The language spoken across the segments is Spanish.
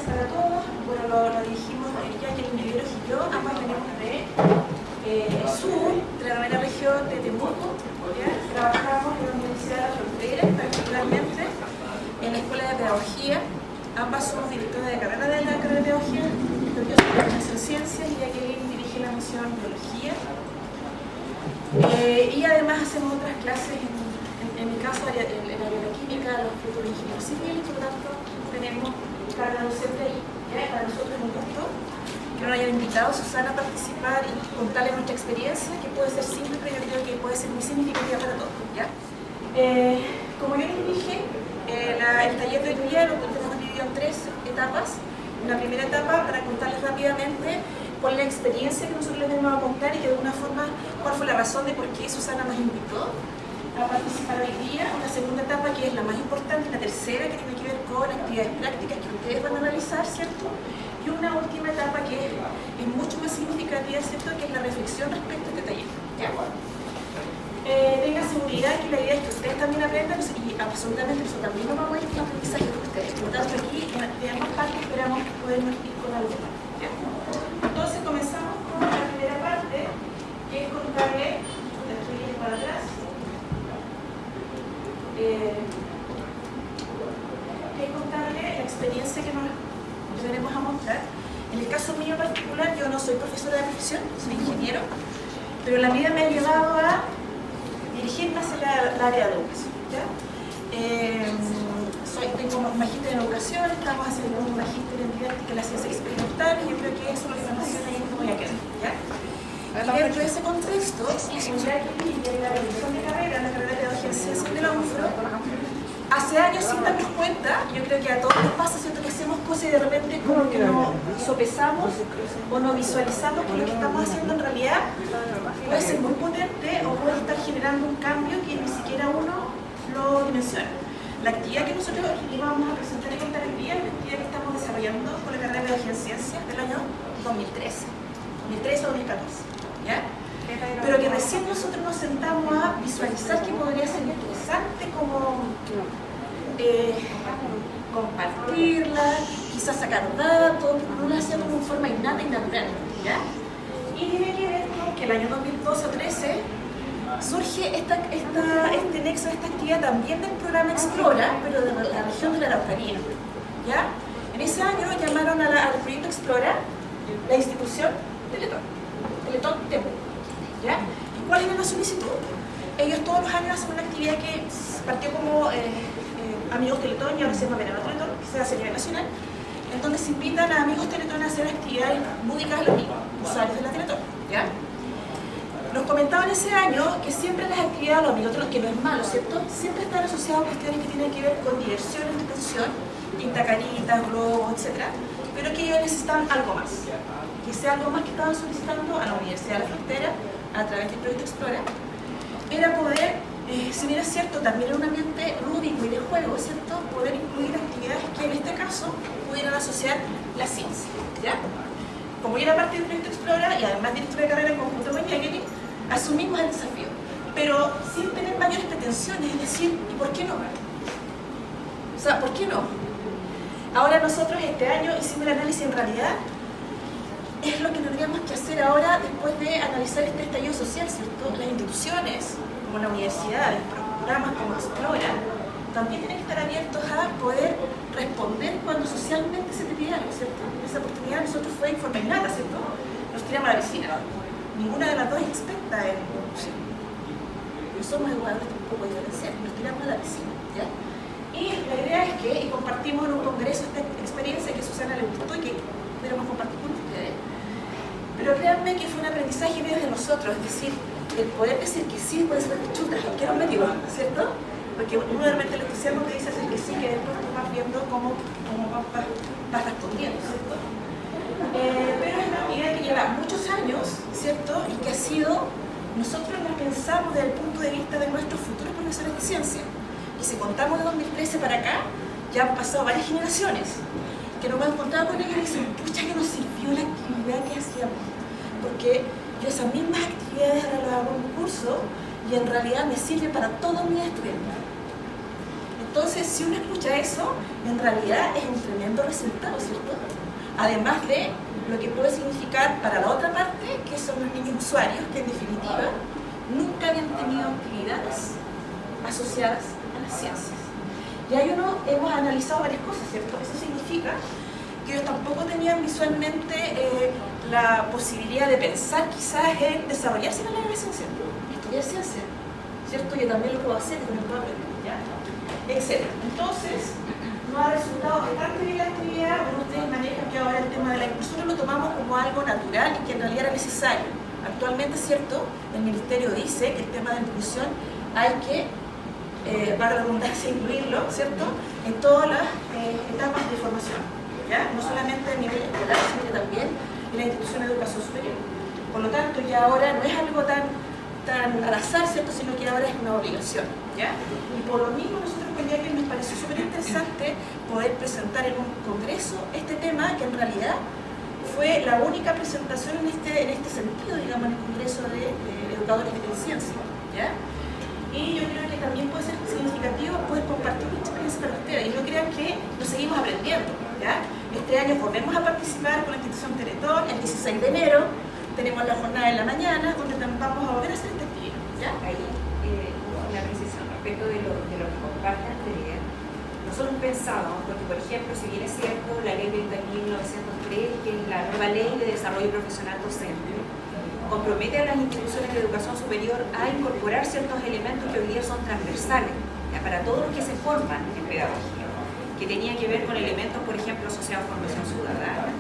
clase para todos. Bueno, lo dirigimos Jacqueline Riveros y yo. Ambas venimos de sur, de la novena región de Temuco. Trabajamos en la Universidad de la Frontera, particularmente en la Escuela de Pedagogía. Ambas somos directoras de carrera de la carrera de Pedagogía. Yo soy de Organización Ciencias y Jacqueline dirige la misión Biología. Y además hacemos otras clases, en mi caso, en la área de la química, los futuros ingenieros civiles, por lo tanto, tenemos carga docente ahí. Para nosotros es un gusto que nos hayan invitado, Susana, a participar y contarles nuestra experiencia, que puede ser simple, pero yo creo que puede ser muy significativa para todos. Como yo les dije, el taller de hoy día lo tenemos dividido en 3 etapas. Una primera etapa para contarles rápidamente cuál es la experiencia que nosotros les venimos a contar y de alguna forma cuál fue la razón de por qué Susana nos invitó a participar hoy día. Una segunda etapa que es la más importante, la tercera, que tiene que ver con actividades prácticas que ustedes van a realizar, ¿cierto? Y una última etapa que es mucho más significativa, ¿cierto? Que es la reflexión respecto a este taller. Tengan seguridad que la idea es que ustedes también aprendan y absolutamente eso también nos vamos a ir con aprendizaje de ustedes. Por lo tanto, aquí de ambas partes esperamos poder ir con algo más. Entonces comenzamos con la primera parte, que es contarle, estoy para atrás, que es contarle la experiencia que nos venimos a mostrar. En el caso mío particular, yo no soy profesora de profesión, soy ingeniero, pero la vida me ha llevado a dirigirme hacia el área de educación. Tengo un magíster en educación, estamos haciendo un magíster en didáctica de la ciencia experimental y yo creo que eso es lo que nos hace ahí como ya queda. Y dentro de ese contexto, en la revisión de carrera, en la carrera de pedagogía en ciencias de la UNFRO, hace años sin darnos cuenta, yo creo que a todos nos pasa, ¿cierto?, que hacemos cosas y de repente como que nos sopesamos o no visualizamos que lo que estamos haciendo en realidad puede ser muy potente o puede estar generando un cambio que ni siquiera uno lo dimensiona. La actividad que nosotros íbamos a presentar y contar hoy día es la actividad que estamos desarrollando con la carrera de pedagogía en ciencias del año 2013 o 2014. Pero que recién nosotros nos sentamos a visualizar que podría ser interesante como compartirla, quizás sacar datos, pero no lo hacíamos de forma innata y natural. Y tiene que ver con que el año 2012 o 2013 surge este nexo, esta actividad también del programa Explora, pero de la región de la Araucanía. En ese año llamaron al proyecto Explora la institución Teletón Temuco. ¿Y cuál era la solicitud? Ellos todos los años hacen una actividad que partió como Amigos Teletón y ahora se llama Verano Teletón, que se hace a nivel nacional, en donde se invitan a Amigos Teletón a hacer actividades lúdicas a los niños, usuarios de la Teletón. Nos comentaban ese año que siempre las actividades de los amigos, que no es malo, ¿cierto? Siempre están asociadas a cuestiones que tienen que ver con diversión, entretención, pintacaritas, globos, etc. Pero que ellos necesitaban algo más. Que sea algo más que estaban solicitando a la Universidad de la Frontera, a través del proyecto Explora, era poder, si bien es cierto, también en un ambiente lúdico y de juego, ¿cierto?, poder incluir actividades que en este caso pudieran asociar la ciencia. Como yo era parte del proyecto Explora y además directora de carrera en conjunto con Jacqueline, asumimos el desafío, pero sin tener mayores pretensiones, es decir, ¿y por qué no? O sea, ¿por qué no? Ahora nosotros este año hicimos el análisis en realidad, es lo que tendríamos que hacer ahora después de analizar este estallido social, ¿cierto? Las instituciones, como la universidad, programas como Explora, también tienen que estar abiertos a poder responder cuando socialmente se te pide algo, ¿cierto? Esa oportunidad nosotros fue informe innata, ¿cierto? Nos tiramos a la piscina. Ninguna de las dos es experta en producción. No somos educadores tampoco diferenciales, nos tiramos a la piscina. Y la idea es que, y compartimos en un congreso esta experiencia que a Susana le gustó y que queremos compartir con ustedes, pero créanme que fue un aprendizaje desde nosotros, es decir, el poder decir que sí puede ser chuta, que era un médico, ¿cierto? Porque uno realmente el entusiasmo que dice hacer que sí, que después tú vas viendo cómo vas respondiendo, ¿cierto? Pero es una actividad que lleva muchos años, ¿cierto? Y que ha sido, nosotros la pensamos desde el punto de vista de nuestros futuros profesores de ciencia. Y si contamos de 2013 para acá, ya han pasado varias generaciones que nos hemos encontrado con ellos y dicen, pucha, que nos sirvió la actividad que hacíamos. Porque yo esas mismas actividades ahora las hago en un curso y en realidad me sirve para todos mis estudiantes. Entonces, si uno escucha eso, en realidad es un tremendo resultado, ¿cierto? Además de lo que puede significar para la otra parte, que son los niños usuarios, que en definitiva nunca habían tenido actividades asociadas a las ciencias. Y ahí hemos analizado varias cosas, ¿cierto? Eso significa que ellos tampoco tenían visualmente la posibilidad de pensar quizás en desarrollarse en el área de ciencia, estudiar ciencia, ¿cierto? Yo también lo puedo hacer, yo también puedo aprender, ¿ya? Etcétera. Entonces, no ha resultado bastante bien la actividad. Bueno, ustedes manejan que ahora el tema de la inclusión lo tomamos como algo natural y que en realidad era necesario. Actualmente, ¿cierto? El Ministerio dice que el tema de inclusión hay que, para la redundancia, incluirlo, ¿cierto? En todas las etapas de formación, ¿ya? No solamente a nivel escolar, sino que también en la institución de educación superior. Por lo tanto, ya ahora no es algo tan al azar, ¿cierto? Sino que ahora es una obligación, ¿ya? Y por lo mismo nosotros con Jacqueline nos pareció súper interesante poder presentar en un congreso este tema, que en realidad fue la única presentación en este sentido, digamos, en el congreso de educadores de ciencia, ¿ya? Y yo creo que también puede ser significativo poder compartir nuestra experiencia para ustedes, y no crean que nos seguimos aprendiendo, ¿ya? Este año volvemos a participar con la institución Teletón el 16 de enero. Tenemos la jornada en la mañana, donde vamos a volver a hacer esta actividad, ¿ya? Ahí, una precisión respecto de lo que comparte Andrea. Nosotros pensábamos, porque por ejemplo, si bien es cierto, la ley del 1903, que es la nueva ley de desarrollo profesional docente, compromete a las instituciones de educación superior a incorporar ciertos elementos que hoy día son transversales, ¿ya? Para todos los que se forman en pedagogía, que tenían que ver con elementos, por ejemplo, asociados a formación ciudadana,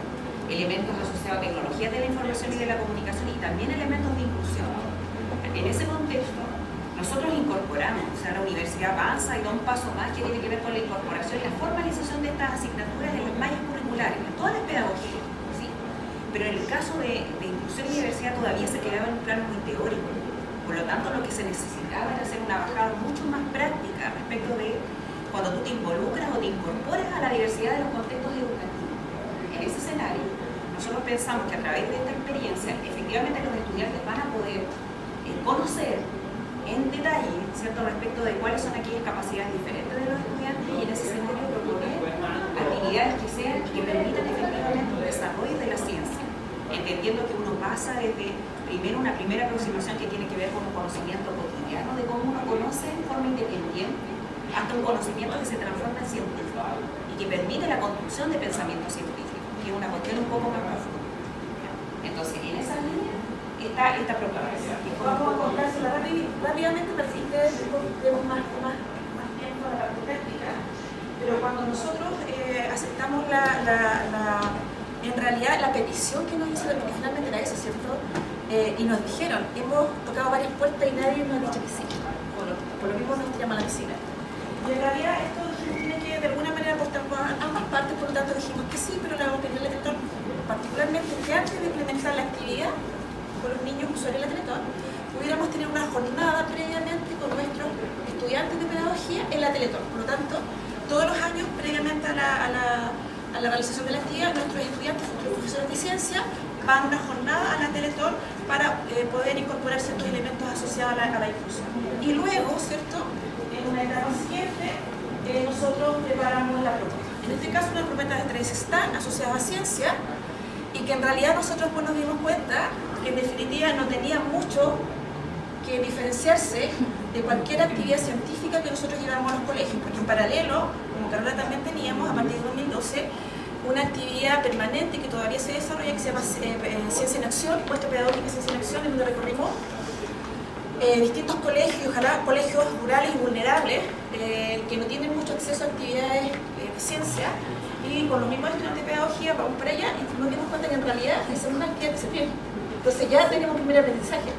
elementos asociados a tecnologías de la información y de la comunicación, y también elementos de inclusión. En ese contexto, nosotros incorporamos, o sea, la universidad avanza y da un paso más que tiene que ver con la incorporación y la formalización de estas asignaturas en las mallas curriculares, en todas las pedagogías, ¿sí? Pero en el caso de inclusión y diversidad todavía se quedaba en un plano muy teórico. Por lo tanto, lo que se necesitaba era hacer una bajada mucho más práctica respecto de cuando tú te involucras o te incorporas a la diversidad de los contextos educativos. En ese escenario, nosotros pensamos que a través de esta experiencia, efectivamente los estudiantes van a poder conocer en detalle, ¿cierto?, respecto de cuáles son aquellas capacidades diferentes de los estudiantes, y en ese escenario proponer actividades que sean y que permitan efectivamente un desarrollo de la ciencia, entendiendo que uno pasa desde primero una primera aproximación que tiene que ver con un conocimiento cotidiano de cómo uno conoce en forma independiente, hasta un conocimiento que se transforma en científico y que permite la construcción de pensamiento científico, que es una cuestión un poco más profunda. Entonces, en esa línea está esta preocupación. Vamos a contársela rápidamente para que ustedes demos más tiempo a la parte práctica. Pero cuando nosotros aceptamos en realidad la petición que nos hizo, porque finalmente era esa, ¿cierto? Y nos dijeron, hemos tocado varias puertas y nadie nos ha dicho que sí. Por lo mismo nos llama a la piscina. Y en realidad esto tiene que de alguna manera aportar a ambas partes, por lo tanto dijimos que sí, pero le vamos a pedir al Teletón, particularmente que antes de implementar la actividad con los niños usuarios de la Teletón, pudiéramos tener una jornada previamente con nuestros estudiantes de pedagogía en la Teletón. Por lo tanto, todos los años previamente a la realización de la actividad, nuestros estudiantes, nuestros profesores de ciencia, van a una jornada a la Teletón para poder incorporar ciertos elementos asociados a la inclusión. Y luego, ¿cierto?, en una etapa siguiente, nosotros preparamos la propuesta. En este caso, una propuesta de 3 están asociadas a ciencia, y que en realidad nosotros pues, nos dimos cuenta que en definitiva no tenía mucho que diferenciarse de cualquier actividad científica que nosotros llevábamos a los colegios, porque en paralelo, como Carola también teníamos, a partir de 2012, una actividad permanente que todavía se desarrolla, que se llama Ciencia en Acción, Puesto Pedagógica Ciencia en Acción, en donde recorrimos distintos colegios, y ojalá colegios rurales y vulnerables, que no tienen mucho acceso a actividades de ciencia, y con los mismos estudiantes de pedagogía vamos para allá y nos dimos cuenta que en realidad esa es una actividad que se tiene. Entonces ya tenemos un primer aprendizaje.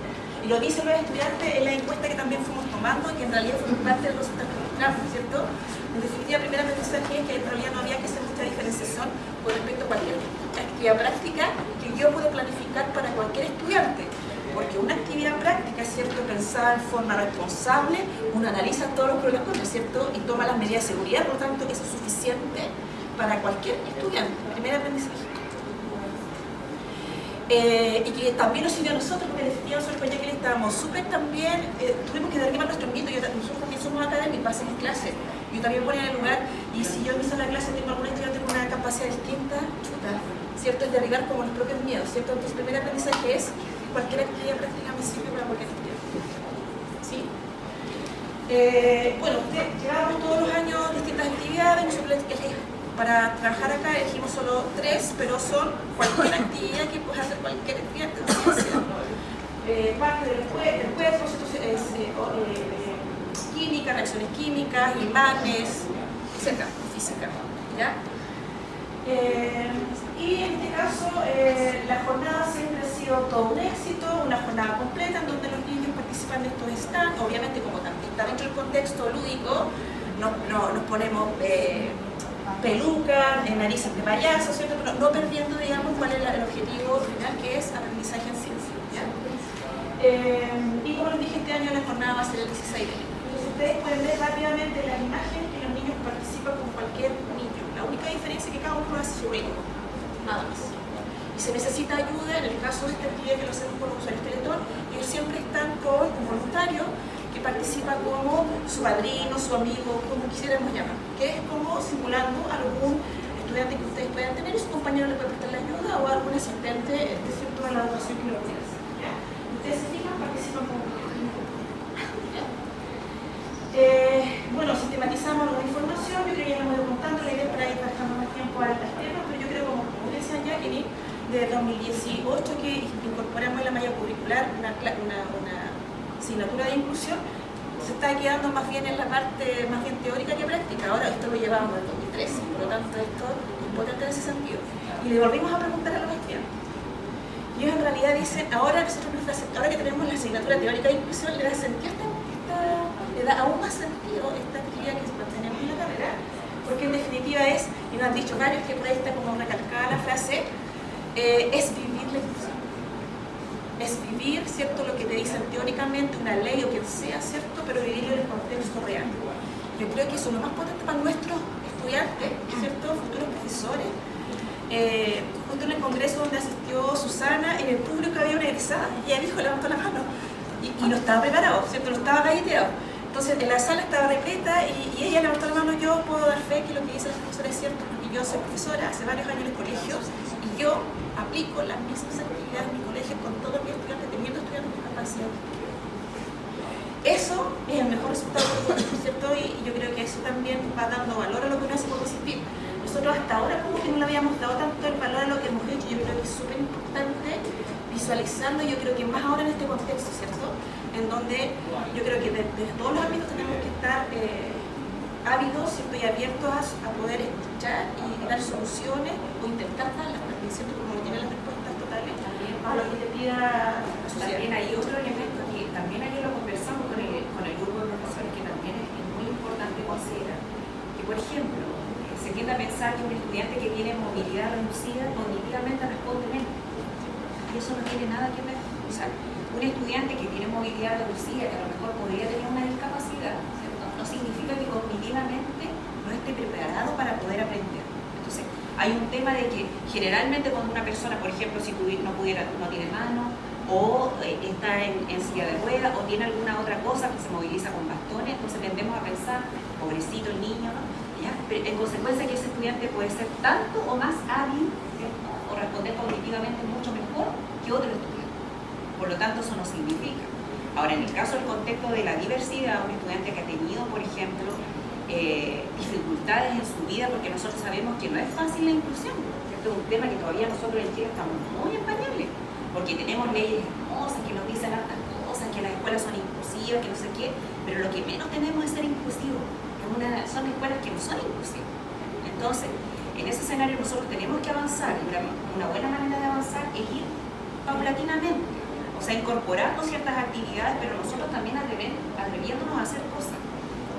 Y lo dicen los estudiantes en la encuesta que también fuimos tomando, que en realidad fue parte del resultado que mostramos, ¿cierto? En definitiva, el primer aprendizaje es que en realidad no había que hacer mucha diferenciación con respecto a cualquier actividad práctica que yo pude planificar para cualquier estudiante. Porque una actividad práctica, ¿cierto?, pensada en forma responsable, uno analiza todos los problemas, ¿cierto?, y toma las medidas de seguridad, por lo tanto, eso es suficiente para cualquier estudiante. Primer aprendizaje. Y que también nos sirvió a nosotros, porque en definitiva nosotros con estábamos súper también, tuvimos que dar a nuestro ámbito, nosotros también somos académicos, hacemos clases, Yo también ponía en el lugar, y si yo en mi sala de clase tengo algún estudiante con una capacidad distinta, chuta, ¿cierto? Es derribar como los propios miedos, ¿cierto? Entonces, el primer aprendizaje es cualquier actividad práctica me sirve para cualquier estudiante. ¿Sí? Bueno, llevamos todos los años distintas actividades, nosotros para trabajar acá elegimos solo 3, pero son cualquier actividad que pueda hacer cualquier estudiante en ciencia. Parte del cuerpo, química, reacciones químicas, imanes, etc. Física. ¿Ya? Y en este caso, la jornada siempre ha sido todo un éxito, una jornada completa en donde los niños participan de estos stands. Obviamente, como también está dentro del contexto lúdico, nos ponemos pelucas, narices de payaso, ¿cierto? Pero no perdiendo, digamos, cuál es el objetivo final, que es aprendizaje en ciencia. ¿Ya? Y como les dije, este año la jornada va a ser el 16 de enero. Entonces, ustedes pueden ver rápidamente las imágenes que los niños participan con cualquier niño. La única diferencia es que cada uno hace su ritmo, nada más. Y se necesita ayuda, en el caso de esta actividad que lo hacemos con los usuarios Teletón, ellos siempre están con un voluntario que participa como su padrino, su amigo, como quisiéramos llamar, que es como simulando a algún estudiante que ustedes puedan tener y su compañero le puede prestar la ayuda o algún asistente cierto, de la educación que lo pueda hacer. ¿Ya? Ustedes se fijan, participan como bueno, sistematizamos la información, yo creo que ya lo voy contando, la idea es para ir dejando más tiempo a las temas, pero yo creo como decía Jacqueline, de 2018 que incorporamos en la malla curricular una asignatura de inclusión, se está quedando más bien en la parte más bien teórica que práctica. Ahora esto lo llevamos en 2013, por lo tanto esto es potente en ese sentido. Y le volvimos a preguntar a los estudiantes. Y ellos en realidad dicen, ahora que tenemos la asignatura teórica de inclusión, le da sentido le da aún más sentido esta actividad que tenemos en la carrera, porque en definitiva es, y nos han dicho varios que por ahí está como recalcada la frase, es vivir la inclusión. Es vivir, ¿cierto?, lo que te dicen teóricamente una ley o quien sea, ¿cierto?, pero vivirlo en el contexto real. Yo creo que eso es lo más potente para nuestros estudiantes, ¿cierto?, futuros profesores. Justo en el congreso donde asistió Susana, en el público había una egresada, y ella dijo, levantó la mano, y no estaba preparado, ¿cierto?, no estaba galleteado. Entonces en la sala estaba repleta y ella levantó la mano, yo puedo dar fe que lo que dice la profesora es cierto, porque yo soy profesora hace varios años en el colegio y yo aplico las mismas actividades en mi colegio con todos mis estudiantes, teniendo estudiantes con capacidad. Eso es el mejor resultado, ¿cierto? Y yo creo que eso también va dando valor a lo que uno hace por resistir. Nosotros hasta ahora como que no le habíamos dado tanto el valor a lo que hemos hecho, yo creo que es súper importante visualizarlo, yo creo que más ahora en este contexto, ¿cierto?, en donde yo creo que desde todos los ámbitos tenemos que estar ávidos, ¿cierto?, y abiertos a poder escuchar y dar soluciones o intentar darlas, porque siento como no tienen las respuestas totales a lo que te pida la sociedad. También hay otro elemento que también ayer lo conversamos con el grupo de profesores, que también es muy importante considerar, que por ejemplo, se tiende a pensar que un estudiante que tiene movilidad reducida cognitivamente responde menos. Y eso no tiene nada que ver. O sea, un estudiante que tiene movilidad reducida, que a lo mejor podría tener una discapacidad, ¿cierto?, no significa que cognitivamente no esté preparado para poder aprender. Entonces, hay un tema de que generalmente cuando una persona, por ejemplo, si no tiene mano, o está en silla de ruedas, o tiene alguna otra cosa que se moviliza con bastones, entonces tendemos a pensar, pobrecito el niño, ¿no? ¿Ya? Pero en consecuencia que ese estudiante puede ser tanto o más hábil, ¿cierto?, o responder cognitivamente mucho mejor que otro estudiante. Por lo tanto, eso no significa. Ahora, en el caso del contexto de la diversidad, un estudiante que ha tenido, por ejemplo, dificultades en su vida, porque nosotros sabemos que no es fácil la inclusión, ¿cierto? Es un tema que todavía nosotros en Chile estamos muy en pañales, porque tenemos leyes hermosas que nos dicen hartas cosas, que las escuelas son inclusivas, que no sé qué, pero lo que menos tenemos es ser inclusivos. Son escuelas que no son inclusivas. Entonces, en ese escenario nosotros tenemos que avanzar, y una buena manera de avanzar es ir paulatinamente, o sea, incorporando ciertas actividades, pero nosotros también atreviéndonos a hacer cosas.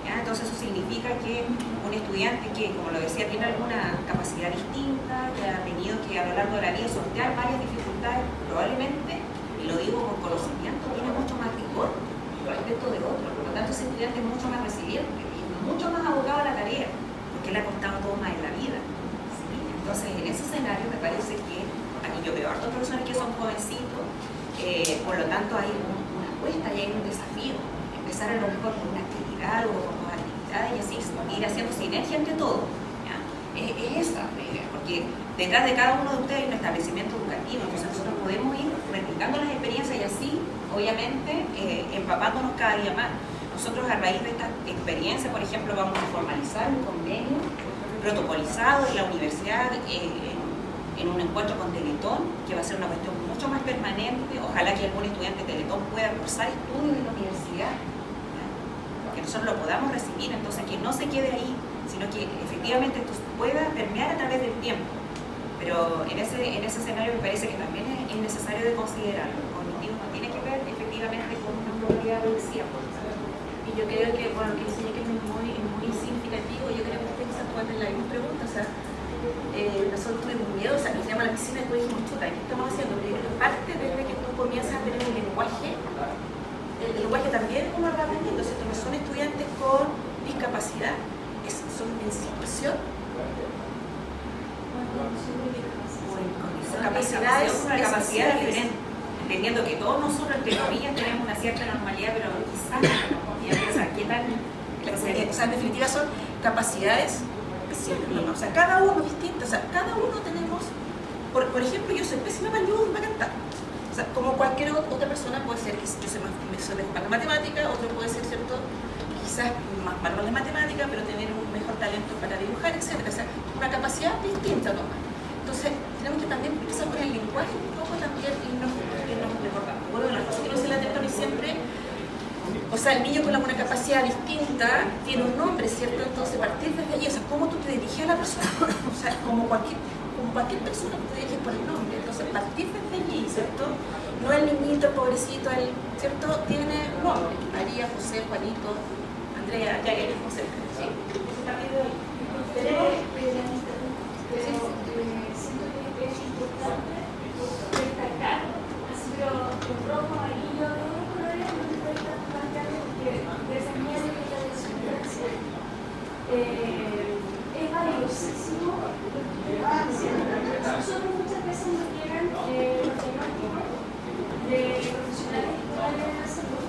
¿Ya? Entonces eso significa que un estudiante que, como lo decía, tiene alguna capacidad distinta, que ha tenido que a lo largo de la vida sortear varias dificultades, probablemente, y lo digo con conocimiento, tiene mucho más rigor respecto de otros. Por lo tanto, ese estudiante es mucho más resiliente, mucho más abocado a la tarea, porque le ha costado todo más en la vida. ¿Sí? Entonces, en ese escenario me parece que aquí yo veo a otros profesores que son jovencitos, por lo tanto hay una apuesta y hay un desafío. Empezar a lo mejor con una actividad o con dos actividades capacidades y así ir haciendo sinergia entre todos. ¿Ya? Es esa la idea, porque detrás de cada uno de ustedes hay un establecimiento educativo, entonces nosotros podemos ir replicando las experiencias y así, obviamente, empapándonos cada día más. Nosotros a raíz de esta experiencia, por ejemplo, vamos a formalizar un convenio protocolizado en la universidad en un encuentro con Teletón, que va a ser una cuestión mucho más permanente. Ojalá que algún estudiante de Teletón pueda cursar estudios en la universidad, ¿ya? Que nosotros lo podamos recibir, entonces que no se quede ahí, sino que efectivamente esto pueda permear a través del tiempo. Pero en ese escenario me parece que también es necesario de considerarlo. El cognitivo no tiene que ver efectivamente con una modalidad de decía. Y yo creo que, bueno, que enseñé que es muy significativo. Yo creo que usted quizás pueda tener la misma pregunta. O sea, nosotros tuvimos miedo, o sea, nos llama a la piscina y después dijimos, chuta, ¿qué estamos haciendo? Pero yo creo que parte desde que tú comienzas a tener un lenguaje, el lenguaje también uno va aprendiendo, ¿cierto? No son estudiantes con discapacidad, son en situación Una capacidad diferente, entendiendo que todos nosotros, entre comillas, tenemos una cierta normalidad, pero quizás o sea, ¿qué tal? O sea, en definitiva son capacidades especiales, ¿no? O sea, cada uno es distinto, o sea, cada uno tenemos, por ejemplo, yo soy pésima para el dibujo y para cantar. O sea, como cualquier otra persona puede ser que yo soy mejor para la matemática, otro puede ser, ¿cierto? Quizás más malo en la matemática, pero tener un mejor talento para dibujar, etc. O sea, una capacidad distinta nomás. Entonces, tenemos que también empezar con el lenguaje un poco también y nos recordamos. Bueno, las cosas que no se le atentan y siempre, o sea, el niño con una capacidad distinta tiene un nombre, ¿cierto? Entonces, partir desde allí, o sea, cómo tú te diriges a la persona, o sea, como cualquier persona tú te diriges por el nombre. Entonces, partir desde allí, ¿cierto? No el niñito, el pobrecito, ¿cierto? Tiene nombre. María, José, Juanito, Andrea, Jagger, José. ¿Sí? Entonces, partir de ahí. Siento que es importante destacar, así pero el rojo, amarillo, todos los colores no te pueden estar planteando porque de esa mierda que la desubstancia es valiosísimo. Nosotros muchas veces nos llegan los diagnósticos de profesionales actuales de la salud,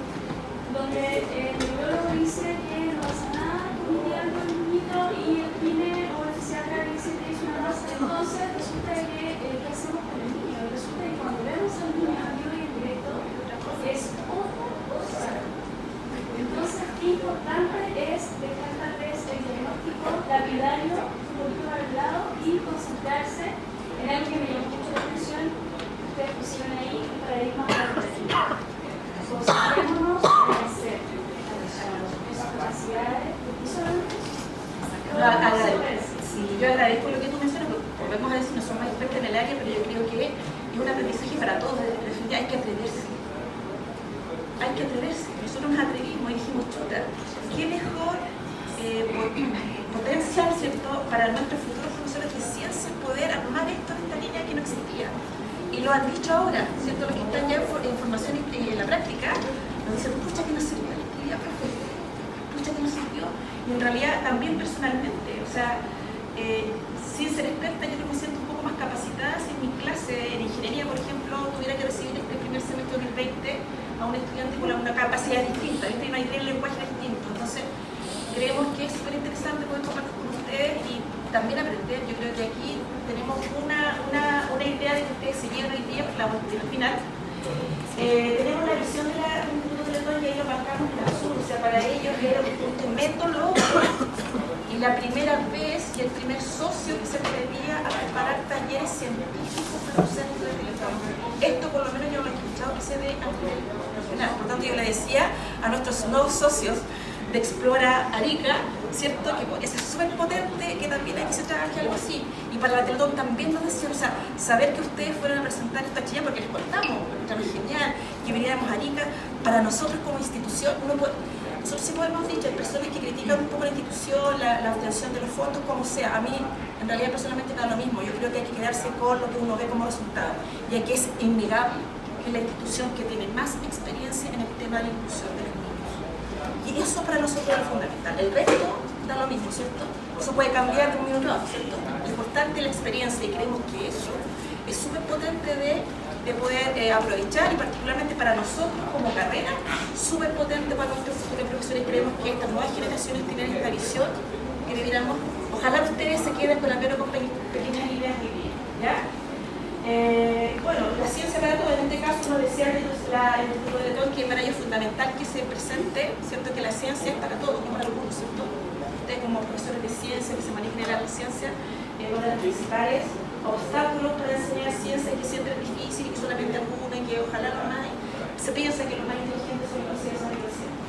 donde el neurólogo dice que no pasa nada con un día con el niño y el pine o el psiquiatra dice que es una masa. Entonces resulta que, ¿qué hacemos con el niño? Resulta que cuando vemos al niño en vivo y en directo es otra cosa. Entonces, qué importante es dejar tal vez el diagnóstico lapidario un poquito al lado y concentrarse en algo que me llamó mucho la atención. Ustedes pusieron ahí un paradigma cualitativo. Concentrémonos en hacer esas capacidades, porque solamente Sí, yo agradezco lo que tú mencionas, porque volvemos a decir, no somos expertos en el área, pero yo creo que es un aprendizaje para todos. Hay que atreverse. Hay que atreverse. Nosotros nos atrevimos y dijimos, chuta, qué mejor potencial, ¿cierto?, para nuestro futuro profesores de ciencia poder armar esto en esta línea que no existía. Y lo han dicho ahora, ¿cierto? Los que están ya en formación y en la práctica, nos dicen, pucha, que no sirvió la actividad, profe, pucha, que no sirvió. Y en realidad también personalmente, o sea, sin ser experta, yo creo que me siento un poco más capacitada si en mi clase en ingeniería, por ejemplo, tuviera que recibir este primer semestre 2020 a un estudiante con una capacidad distinta, ¿viste? Y no hay un lenguaje distinto. Entonces, creemos que es súper interesante poder compartir con ustedes y también aprender. Yo creo que aquí tenemos una idea de que ustedes se llevan hoy día, la final. Tenemos la visión de la Instituto Teletón y ahí lo marcamos en azul, o sea, para ellos era un instrumento nuevo y la primera vez y el primer socio que se atrevía a preparar talleres científicos para un centro de Teletón. Esto por lo menos yo lo he escuchado que se ve a nivel nacional. Por tanto, yo le decía a nuestros nuevos socios de Explora Arica, ¿cierto? Que es súper potente, que también hay que se trabaje algo así. Y para la Teletón también nos decían, o sea, saber que ustedes fueron a presentar esta Chillán, porque les contamos, es genial, que viniéramos a Arica, para nosotros como institución, nosotros siempre hemos dicho, hay personas que critican un poco la institución, la obtención de los fondos, como sea. A mí, en realidad, personalmente me da lo mismo. Yo creo que hay que quedarse con lo que uno ve como resultado. Y aquí es innegable que es la institución que tiene más experiencia en el tema de la inclusión de los niños. Y eso para nosotros es fundamental. El resto da lo mismo, ¿cierto? Eso puede cambiar de un minuto a otro, ¿cierto? Lo importante es la experiencia y creemos que eso es súper potente de poder aprovechar, y particularmente para nosotros como carrera, súper potente para nuestros futuros profesores. Creemos que estas nuevas generaciones tienen esta visión que debiéramos, ojalá ustedes se queden con la menos con pequeñas ideas de vida, ¿ya? Bueno, la ciencia para todos, en este caso nos decía el Instituto de Letón que para ellos es fundamental que se presente, ¿cierto? Que la ciencia es para todos, no para algunos, ¿cierto? Ustedes como profesores de ciencia que se manejan en la ciencia, uno de los principales obstáculos para enseñar ciencia es que siempre es difícil y que solamente algunos y que ojalá los más, se piensa que los más inteligentes son los que saben de ciencia.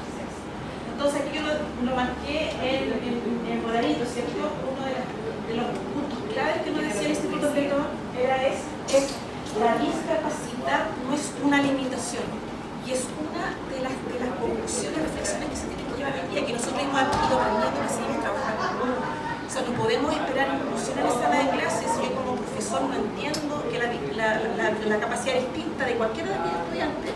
Entonces aquí yo lo marqué en moradito, ¿cierto? Uno de los puntos claves que nos decía el Instituto de Letón es la discapacidad no es una limitación, y es una de las conclusiones, reflexiones que se tienen que llevar al día, que nosotros hemos ido aprendiendo y seguimos trabajando. O sea, no podemos esperar inclusión en la sala de clases si yo como profesor no entiendo que la capacidad distinta de cualquiera de mis estudiantes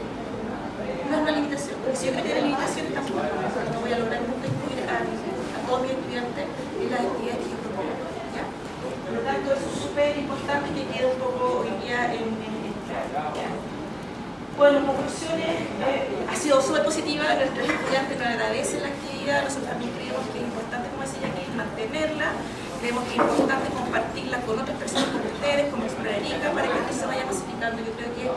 no es una limitación. Porque si yo creo que hay limitaciones, tampoco no voy a lograr nunca incluir a todos mis estudiantes en las actividades que yo propongo. ¿Ya? Por lo tanto, eso es súper importante que quede un poco hoy día en claro. ¿Ya? Bueno, conclusiones, ha sido súper positiva, nuestros estudiantes nos agradecen la actividad, nosotros también creemos que es importante, como decía aquí, mantenerla, creemos que es importante compartirla con otras personas como ustedes, como Erika, para que esto se vaya pacificando. Yo creo que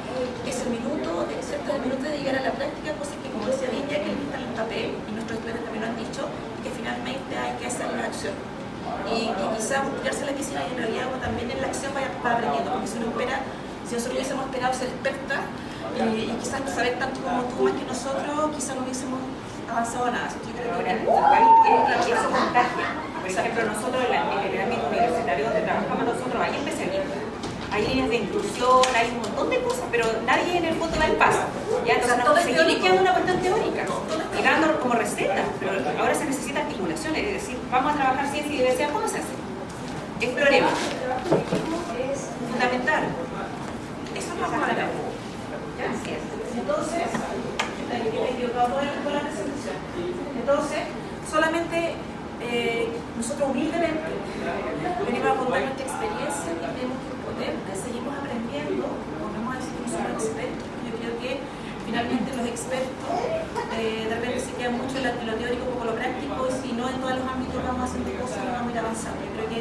es el minuto, ¿cierto? El minuto de llegar a la práctica, cosa que como decía Viña, que está en el papel, y nuestros estudiantes también lo han dicho, que finalmente hay que hacer la acción. Y quizás tirarse a la piscina y en realidad uno también en la acción va aprendiendo, porque si nosotros hubiésemos esperado ser expertas, y quizás saber tanto como tú más que nosotros, quizás no hubiésemos avanzado nada. Yo creo que eso contagia. Por ejemplo, nosotros en el ámbito universitario donde trabajamos nosotros hay especialistas, hay líneas de inclusión, hay un montón de cosas, pero nadie en el fondo da el paso. Ya, entonces nos seguimos quedando una cuestión teórica y dando como receta, pero ahora se necesita articulación, es decir, vamos a trabajar ciencia y diversidad, ¿cómo se hace? Exploremos. es fundamental. Eso no vamos a hablar. Gracias. Entonces, entonces, solamente nosotros humildemente venimos a contar nuestra experiencia, y creemos que es potente, seguimos aprendiendo, volvemos a decir que no somos expertos. Yo creo que finalmente los expertos de repente se quedan mucho en lo teórico, poco lo práctico, y si no en todos los ámbitos vamos haciendo cosas y vamos a ir avanzando. Yo creo que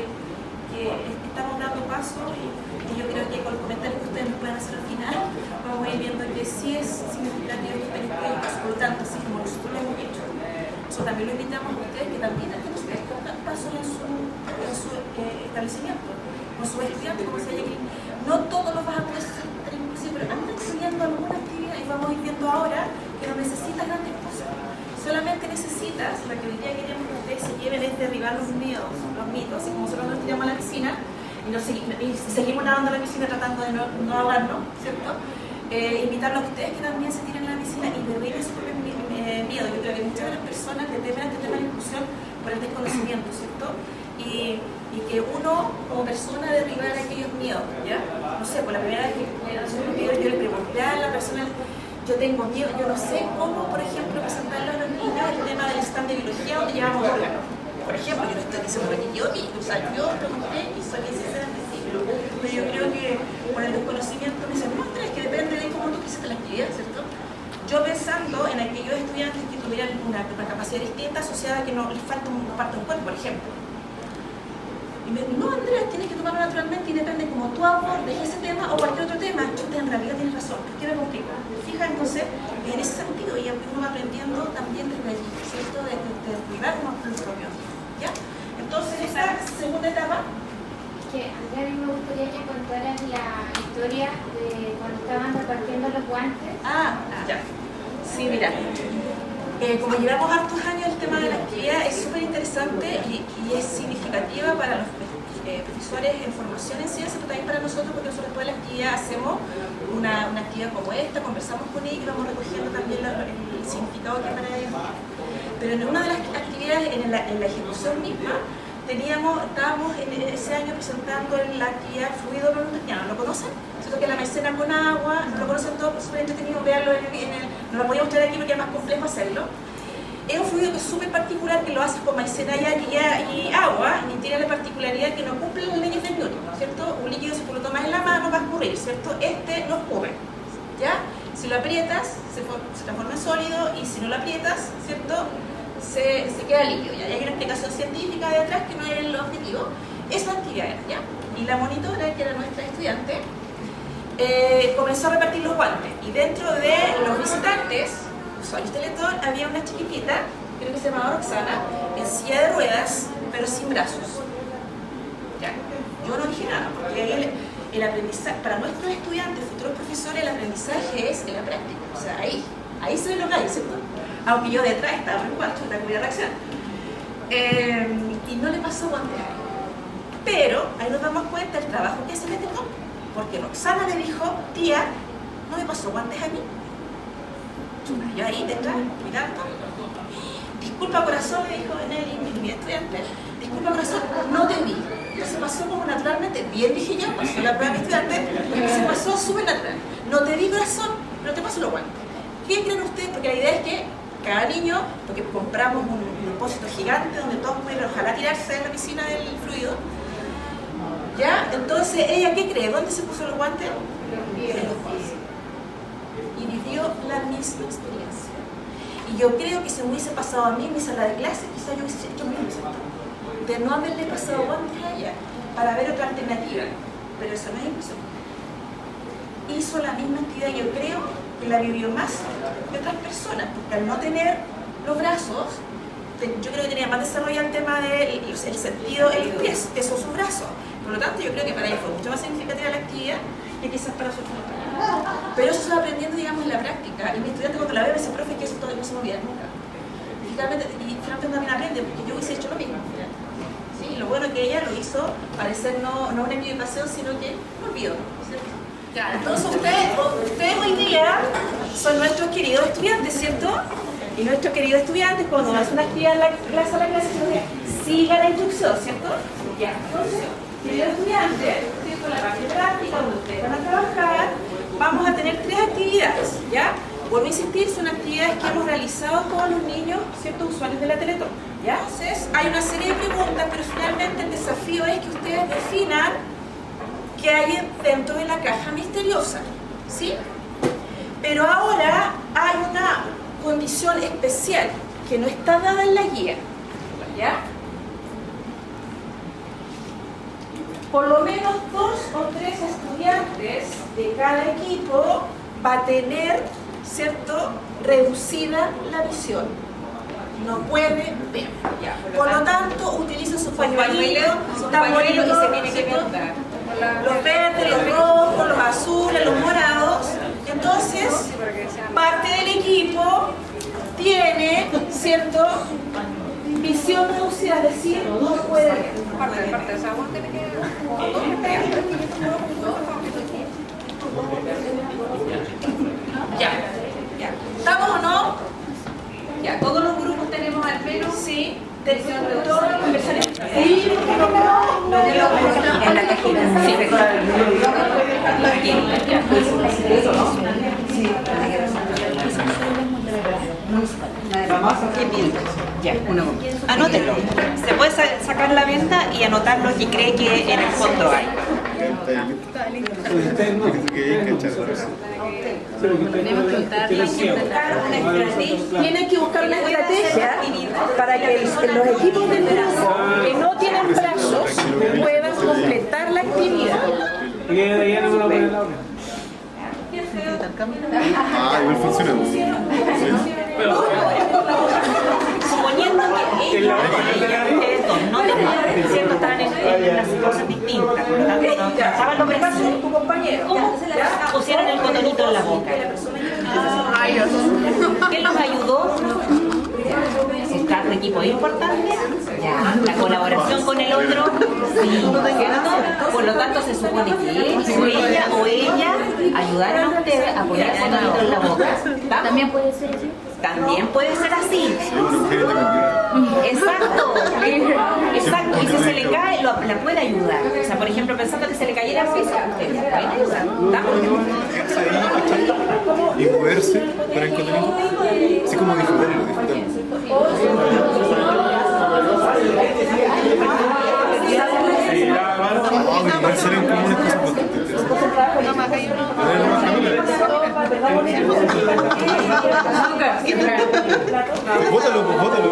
estamos dando pasos, y yo creo que con los comentarios que ustedes nos pueden hacer al final vamos a ir viendo que sí es significativo que estén pasos. Por lo tanto, así como nosotros lo hemos hecho, nosotros también lo invitamos a ustedes que también estén ustedes con pasos en su establecimiento, con sus estudiantes, como decía Jacqueline. No todos los vas a poder hacer inclusive, pero anda estudiando alguna actividad, y vamos a ir viendo ahora que no necesitas grandes cosas. Solamente necesitas, la que hoy día queremos que ustedes se lleven es derribar los miedos, los mitos, así como nosotros nos tiramos a la piscina y seguimos nadando a la piscina tratando de no ahogarnos, ¿cierto? Invitarlos a ustedes que también se tiren a la piscina y derriben su propio miedo. Yo creo que muchas de las personas le temen a este tema de la inclusión por el desconocimiento, ¿cierto? Y que uno como persona derribar aquellos miedos, ¿ya? No sé, por la primera vez que yo le pregunté a la persona, yo tengo miedo, yo no sé cómo, por ejemplo, presentarle a los niños el tema del stand de biología donde llevamos órganos. Por ejemplo, yo no estoy diciendo lo que yo vi, o sea, yo pregunté y soy sincera al principio, pero yo creo que por el desconocimiento me dicen, no, es que depende de cómo tú presentas la actividad, ¿cierto? Yo pensando en aquellos estudiantes que tuvieran una capacidad distinta asociada a que no les falta un parto en cuerpo, por ejemplo. Y me dijo, no, Andrea, tienes que tomarlo naturalmente y depende cómo tú abordes ese tema o cualquier otro tema. Chuta, en realidad tienes razón, ¿por qué me complico? Fija, entonces, en ese sentido, y uno va aprendiendo también desde allí, ¿cierto? De cuidar los propios, ¿ya? Entonces, esta segunda etapa. Que a mí me gustaría que contaras la historia de cuando estaban repartiendo los guantes. Ya. Sí, mira. Como llevamos hartos años, el tema de la actividad es súper interesante y es significativa para los profesores en formación en ciencia, pero también para nosotros, porque nosotros después de la actividad hacemos una actividad como esta, conversamos con ellos y vamos recogiendo también el significado que para ellos. Pero en una de las actividades, en la ejecución misma, estábamos en ese año presentando la actividad fluido londiniano. ¿Lo conocen? ¿Cierto? Que la maicena con agua, no lo conocen todos, es súper entretenido verlo no lo voy a mostrar aquí porque es más complejo hacerlo. Es un fluido que es súper particular, que lo haces con maicena y agua, y tiene la particularidad que no cumple las leyes de Newton, ¿cierto? Un líquido, si tú lo tomas en la mano, va a escurrir ¿cierto? Este no escurre, ¿ya? Si lo aprietas, se transforma en sólido, y si no lo aprietas, ¿cierto? Se queda líquido, ¿ya? Y hay una explicación científica detrás que no es el objetivo. Esa actividad era, ¿ya? Y la monitora, que era nuestra estudiante, comenzó a repartir los guantes, y dentro de los visitantes, usuarios Teletón, había una chiquitita, creo que se llamaba Roxana, en silla de ruedas, pero sin brazos. ¿Ya? Yo no dije nada, porque el aprendizaje, para nuestros estudiantes, futuros profesores, el aprendizaje es en la práctica. O sea, ahí se ven los gallos, ¿cierto? Aunque yo detrás estaba en cuarto, la primera reacción. Y no le pasó guantes a él. Pero ahí nos damos cuenta del trabajo que hace Teletón, porque Roxana le dijo, tía, no me pasó guantes a mí. Yo ahí detrás, mirando. Disculpa corazón, me dijo Nelly, mi estudiante, disculpa corazón, no te vi. Se pasó como naturalmente, bien dije yo, pasó la prueba de mi estudiante, se pasó súper natural. No te vi corazón, no te paso los guantes. ¿Qué creen ustedes? Porque la idea es que cada niño, porque compramos un depósito gigante donde todos pueden ojalá tirarse en la piscina del fluido, ¿ya? Entonces, ¿ella qué cree? ¿Dónde se puso los guantes? En los pies. Y vivió la misma experiencia. Y yo creo que si me hubiese pasado a mí en mi sala de clase, quizás yo hubiese hecho lo mismo, de no haberle pasado guantes a ella, para ver otra alternativa. Pero eso no es imposible. Hizo la misma actividad, yo creo que la vivió más que otras personas, porque al no tener los brazos, yo creo que tenía más desarrollado el tema del sentido en los pies, que son sus brazos. Por lo tanto, yo creo que para ella fue mucho más significativa la actividad que quizás para sus otros. Pero eso se va aprendiendo, digamos, en la práctica. Y mi estudiante cuando la ve me dice, profe, que eso todavía no se me olvida nunca. Y finalmente también aprende, porque yo hubiese hecho lo mismo. ¿Sí? Lo bueno es que ella lo hizo parecer no una equivocación, sino que no olvidó. ¿Cierto? Entonces ustedes hoy día son nuestros queridos estudiantes, ¿cierto? Y nuestros queridos estudiantes, cuando hacen una actividad en la sala de clases, sigan la instrucción, ¿cierto? Ya. Entonces, queridos estudiantes, ¿cierto? La parte práctica, donde ustedes van a trabajar, vamos a tener 3 actividades, ¿ya? Vuelvo a insistir, son actividades que hemos realizado con los niños, ¿cierto? Usuarios de la Teletón, ¿ya? Entonces, hay una serie de preguntas, pero finalmente el desafío es que ustedes definan qué hay dentro de la caja misteriosa, ¿sí? Pero ahora hay una condición especial que no está dada en la guía, ¿ya? Por lo menos 2 o 3 estudiantes de cada equipo va a tener, ¿cierto?, reducida la visión. No puede ver. Por lo tanto, utiliza su pañuelito, y se tiene que vendar. los verdes, los rojos, los azules, los morados. Entonces, parte del equipo tiene, ¿cierto?, visión reducida, es decir, no puede ver. Parte de esa agua tiene que... Ya. ¿Estamos o no? Ya, todos los grupos tenemos al menos... Sí. Todas las conversaciones. Sí, en la cajita. Ya, anótenlo. Se puede sacar la venta y anotar lo que cree que en el fondo hay. Tienen que buscar una estrategia para que los equipos del grupo que no tienen brazos puedan completar la actividad. Igual funciona. Suponiendo que ellos no tenían, ¿cierto? Estaban en las cosas distintas, por lo tanto, no estaban los brazos. Tu compañero. ¿Cómo pusieron el cotonito en la boca? ¿Quién los ayudó? El trabajo equipo es importante, la colaboración con el otro, sí, ¿cierto? Por lo tanto se supone que él o ella ayudaron a ustedes a poner el cotonito en la boca. También puede ser así. También puede ser así. Exacto. Exacto. Y si se le cae, la puede ayudar. O sea, por ejemplo, pensando que se le cayera el piso, ustedes la pueden ayudar. Y moverse para el contenido. Así como disfrutarlo. Igual serán como unas cosas bastante interesantes. Bótalo, pues, bótalo.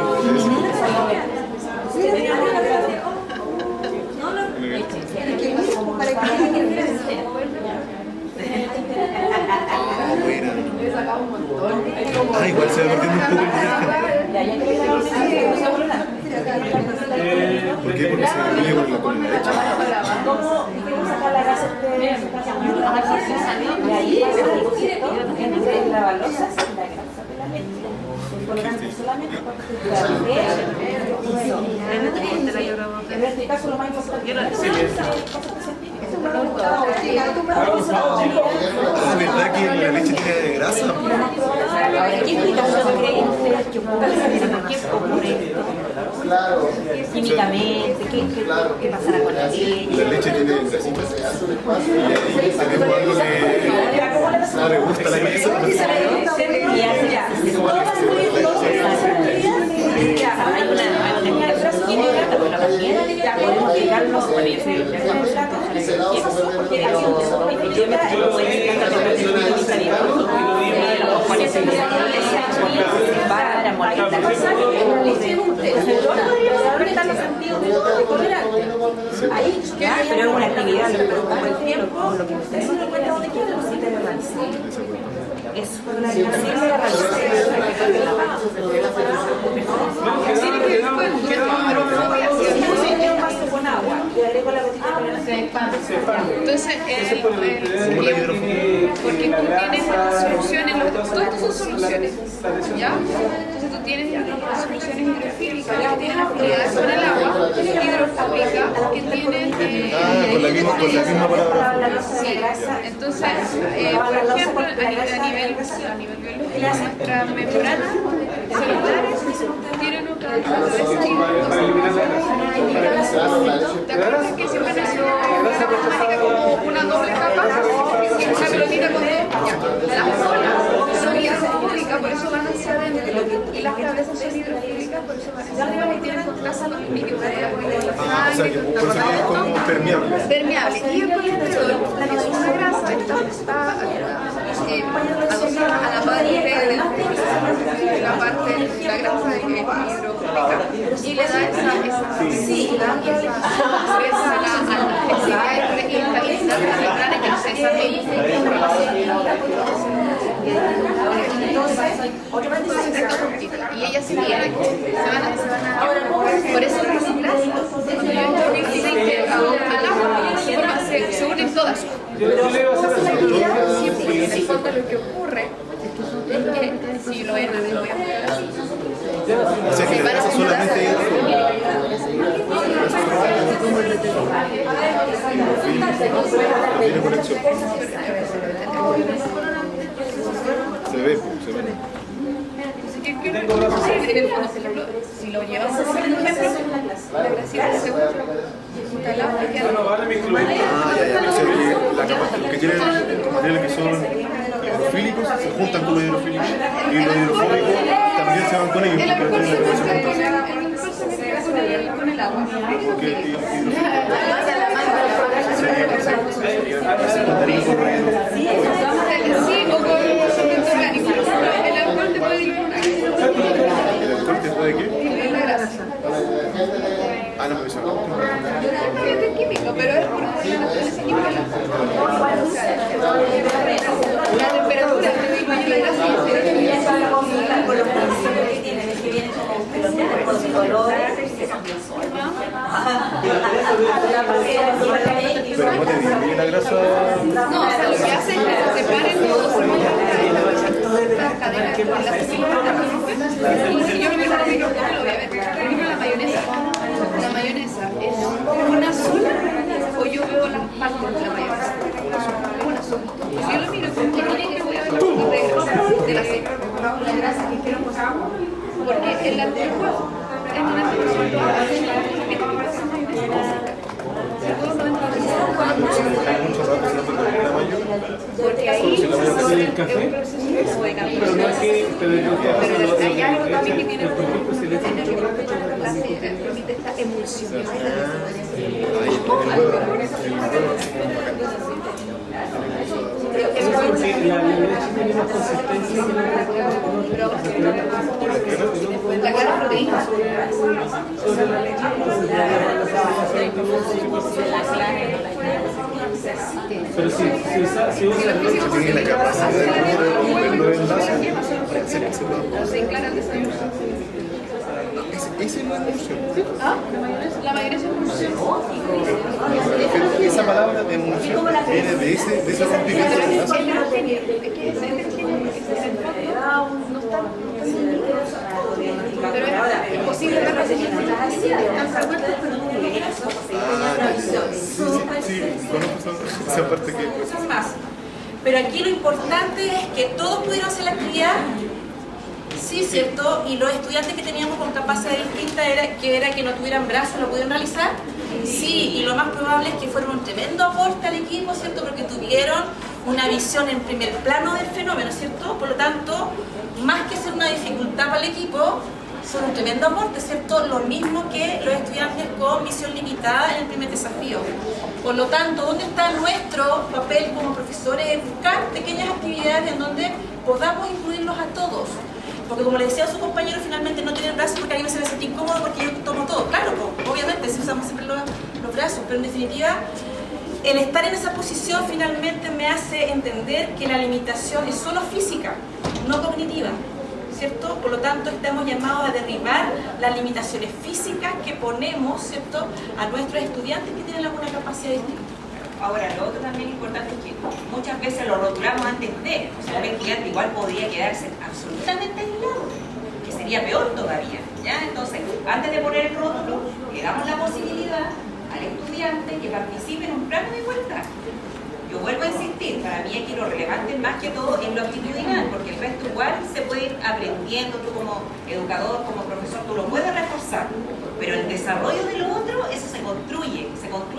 Ah, igual se va perdiendo un poco el viaje. ¿Por qué? Porque se viene con la derecha. sacar la grasa de ahí, entre la balosa y la grasa de la leche. Por lo tanto, solamente en este caso lo más importante es ¿verdad que la leche tiene grasa? ¿qué explicación creen ustedes que ocurre químicamente? ¿Qué pasará con la leche? La leche tiene grasitas. Y ahí tenemos algo que no le gusta la grasa. Hay una explicación química, pero también podemos llegarnos con eso. Efectivamente, no puede ser para molestar pero es una actividad lo que ustedes no encuentran donde quieran necesitan realizar. Es posible realizar. Con agua y agrego la gotita con el Entonces, porque tú tienes soluciones, todo esto son soluciones, ¿ya? Entonces tú tienes soluciones hidrofílicas que tienen afinidades con el agua, hidrofóbicas que tienen... con la misma palabra. Sí, entonces, por ejemplo, a nivel biológico, nuestras membranas celulares tienen otra ¿te acuerdas que siempre nos dio como una doble capa? Y una pelotita con dos. Las zonas son hidrofóbicas, por eso van hacia adentro. Y las cabezas son hidrofílicas, por eso van hacia arriba y tienen contacto con el líquido. O sea, que por eso es como permeable. Permeable. Y el colesterol, la que es una grasa, está asociada a la parte de la parte de la grasa de hidrofóbica y le da esa flexibilidad y esa flexibilidad y estabilidad de la membrana que se desarrolla. Y ellas se vienen, por eso las grasas se integran al agua, se unen todas. Y en el fondo lo que ocurre es que, si lo ven, lo voy a poner así. O sea, que la grasa solamente es tiene conexión. Se ve, se ve. En el fondo, si lo llevas a hacer, por ejemplo, la grasita se usa. Ah, ya, que tienen materiales que son hidrofílicos, se juntan con los hidrofílicos y los hidrofóbicos también se van con ellos. El alcohol se mezcla con el agua. Porque Sí, o con solvente orgánico. El alcohol te puede ir con ¿el alcohol te puede qué? la grasa. Ah, no, eso no. Es químico, pero es por una naturaleza química. La temperatura te disminuye la grasa. Pero no te disminuye la grasa. No, o sea, lo que hace es que se separen todos las cadenas de la flexibilidad. Si yo me voy a ver, lo voy a ver. Por ejemplo, la mayonesa. La mayonesa es una sola o yo veo las partes de la mayonesa. Una sola. Si yo lo miro con química, voy a ver los tipos de grasa del aceite. Porque el alcohol es una activación toda la porque ahí es un proceso de cambio. Pero hay algo también que tiene permite esta emulsión. La leche tiene La clara proteína. Pero si tiene la capacidad de mover los enlaces para hacer que se pueda. Ese no es emulsión. La mayonesa es emulsión. Pero esa palabra de emulsión viene de ese rompimiento de enlaces. Pero es posible que Sí, conozco esa parte que... Son más. Pero aquí lo importante es que todos pudieron hacer la actividad. Sí, cierto, y los estudiantes que teníamos con capacidad distinta era que no tuvieran brazos, lo pudieron realizar. Sí, y lo más probable es que fueron un tremendo aporte al equipo, ¿cierto? Porque tuvieron una visión en primer plano del fenómeno, ¿cierto? Por lo tanto, más que ser una dificultad para el equipo, son un tremendo aporte, ¿cierto? Lo mismo que los estudiantes con visión limitada en el primer desafío. Por lo tanto, ¿dónde está nuestro papel como profesores? Buscar pequeñas actividades en donde podamos incluirlos a todos. Porque como le decía a su compañero, finalmente no tienen brazos porque a mí me se me siente incómodo porque yo tomo todo. Claro, obviamente, si usamos siempre los brazos, pero en definitiva, el estar en esa posición finalmente me hace entender que la limitación es solo física, no cognitiva, ¿cierto? Por lo tanto, estamos llamados a derribar las limitaciones físicas que ponemos, ¿cierto?, a nuestros estudiantes que tienen alguna capacidad distinta. Ahora, lo otro también importante es que muchas veces lo rotulamos antes de, o sea, un estudiante igual podría quedarse absolutamente aislado, que sería peor todavía, ¿ya? Entonces, antes de poner el rótulo, le damos la posibilidad al estudiante que participe en un plano de igualdad. Yo vuelvo a insistir, para mí aquí lo relevante más que todo es lo actitudinal, porque el resto igual se puede ir aprendiendo, tú como educador, como profesor, tú lo puedes reforzar, pero el desarrollo de lo otro, eso se construye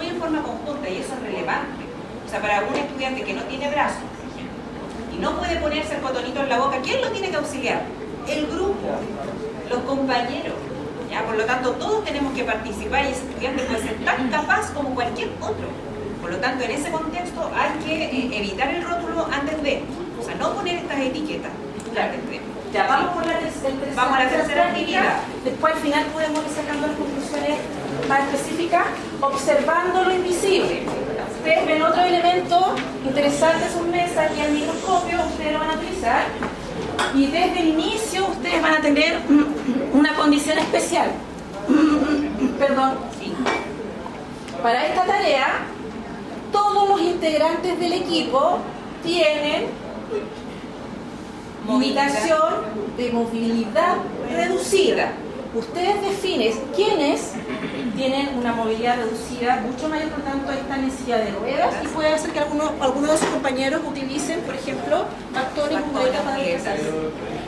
en forma conjunta y eso es relevante. O sea, para un estudiante que no tiene brazos, por ejemplo, y no puede ponerse el cotonito en la boca, ¿quién lo tiene que auxiliar? El grupo, los compañeros. ¿Ya? Por lo tanto, todos tenemos que participar y ese estudiante puede ser tan capaz como cualquier otro. Por lo tanto, en ese contexto hay que evitar el rótulo antes de, o sea, no poner estas etiquetas antes de. Ya, vamos por Vamos a la tercera actividad. Después al final podemos ir sacando las conclusiones más específicas, observando lo invisible. Ustedes ven otro elemento interesante en sus mesas y el microscopio, ustedes lo van a utilizar. Y desde el inicio ustedes van a tener una condición especial. Perdón. Sí. Para esta tarea, todos los integrantes del equipo tienen limitación de movilidad reducida. Ustedes definen quiénes tienen una movilidad reducida mucho mayor, por tanto están en silla de ruedas y puede hacer que algunos de sus compañeros utilicen, por ejemplo, bastones y muletas para desplazarse.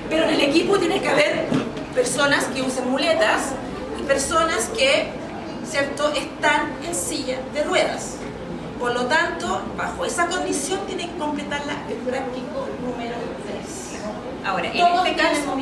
Pero en el equipo tiene que haber personas que usen muletas y personas que, ¿cierto?, están en silla de ruedas. Por lo tanto, bajo esa condición tienen que completarla el práctico número 3. Ahora, en este caso,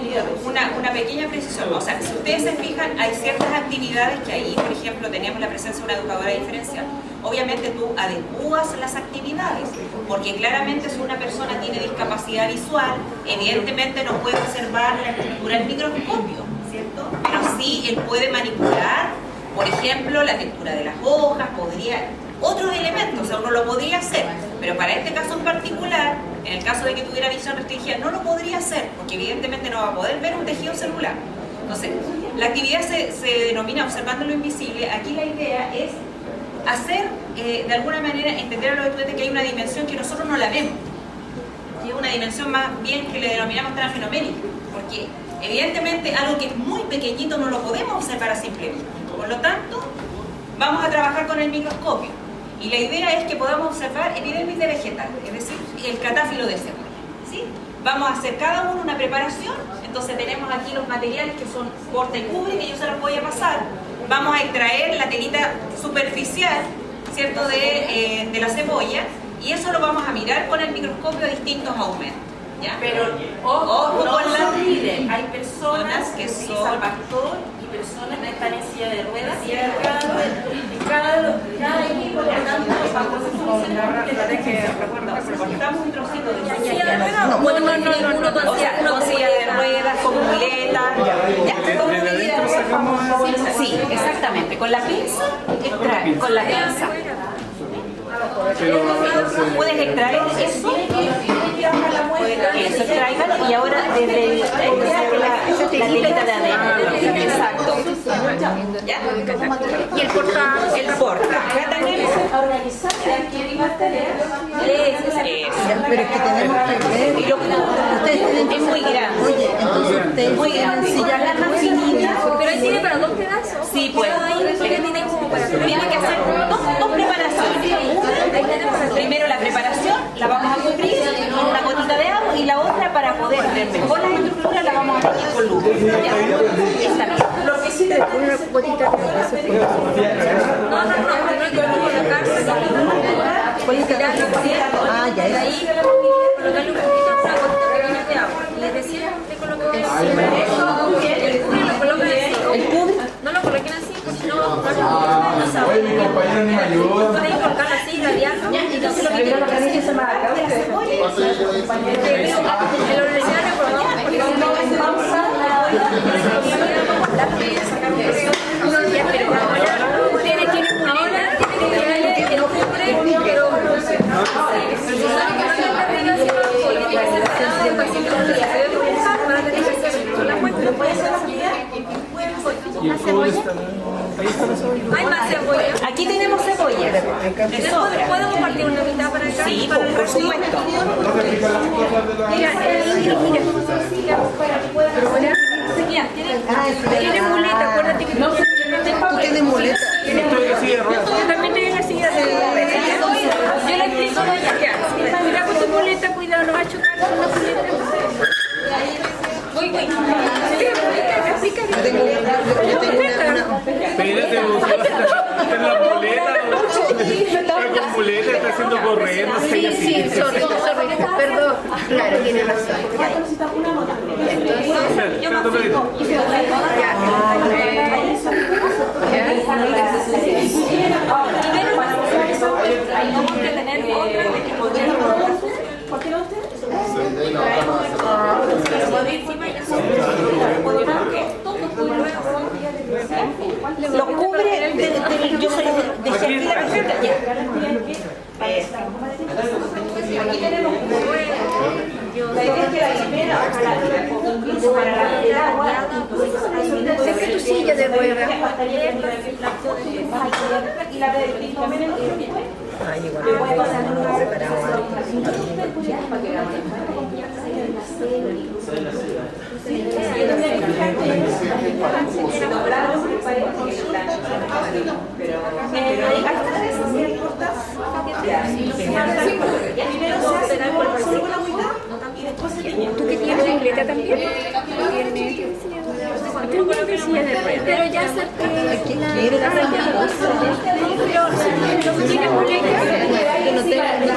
una pequeña precisión. O sea, si ustedes se fijan, hay ciertas actividades que ahí, por ejemplo, tenemos la presencia de una educadora diferencial. Obviamente tú adecuas las actividades, porque claramente si una persona tiene discapacidad visual, evidentemente no puede observar la estructura del microscopio, ¿cierto? Pero sí él puede manipular, por ejemplo, la textura de las hojas, otros elementos, o sea, uno lo podría hacer, pero para este caso en particular, en el caso de que tuviera visión restringida, no lo podría hacer, porque evidentemente no va a poder ver un tejido celular. Entonces, la actividad se denomina observando lo invisible. Aquí la idea es hacer, de alguna manera, entender a los estudiantes que hay una dimensión que nosotros no la vemos, y es una dimensión más bien que le denominamos transfenoménica, porque evidentemente algo que es muy pequeñito no lo podemos observar a simple vista. Por lo tanto, vamos a trabajar con el microscopio. Y la idea es que podamos observar epidermis de vegetal, es decir, el catáfilo de cebolla, ¿sí? Vamos a hacer cada uno una preparación. Entonces tenemos aquí los materiales que son corta y cubre, que yo se los voy a pasar. Vamos a extraer la telita superficial, ¿cierto?, de la cebolla, y eso lo vamos a mirar con el microscopio a distintos aumentos, ¿ya? Pero ojo, no con lo olviden, hay personas que son utilizan bastón y personas que están en silla de ruedas y cada equipo, por lo tanto, vamos a cortamos un trocito de silla de ruedas. No, o sea, con silla de ruedas, con muletas. Sí, exactamente. Con la pinza, extrae. Con la pinza. Puedes extraer eso, extraígalo y ahora desde la telita de adentro. Exacto. ¿Ya? Y el porta. Acá tenemos organizar Pero es que tenemos que ver. Es muy grande. Oye, entonces ustedes muy grande. sillas más finitas. Pero ahí tiene para 2 pedazos. Sí, pues. Tiene como para 3. Tiene que hacer dos preparaciones. Primero la preparación, la vamos a cubrir con una gotita de agua y la otra para poder ver mejor las estructuras la vamos a poner con luz. ¿Ya? Está bien. Lo que sí te Una gotita de agua. No hay que colocarse. Ah, ya es. Ahí colocarle un poquito una gotita pequeña de agua. Y les decía que coloquen el cubre lo colocan así. ¿El cubre? No lo coloquen así, porque no saben. Pueden colocarlo así, irradiando. Entonces lo que quieren hacer es que en la universidad reprobamos porque pero ahora tienen que darle el cubre, pero hay más cebolla. Aquí tenemos cebolla. De sobra. ¿Podemos partir una mitad para acá? Sí, por supuesto. Mira, tiene muleta, acuérdate que no. Tú tienes muleta. Yo también tengo la silla de ruedas. Yo la explico ya. Mira con tu muleta, cuidado, no va a chocar con la muleta. Voy. Yo tengo una. Espérate, está en la muleta, está con muleta, está haciendo corriendo, Sí, sorry, perdón. Claro, tiene razón. Lo cubre, yo soy de aquí la receta. Aquí tenemos la idea es que la primera para la Saca tu silla de ruedas. y la de Ay, igual me voy a separado. ¿Tú que tienes muleta también? Pero ya acerqué. Quiero dar una cosa. Pero tiene muleta. Que no tenga una.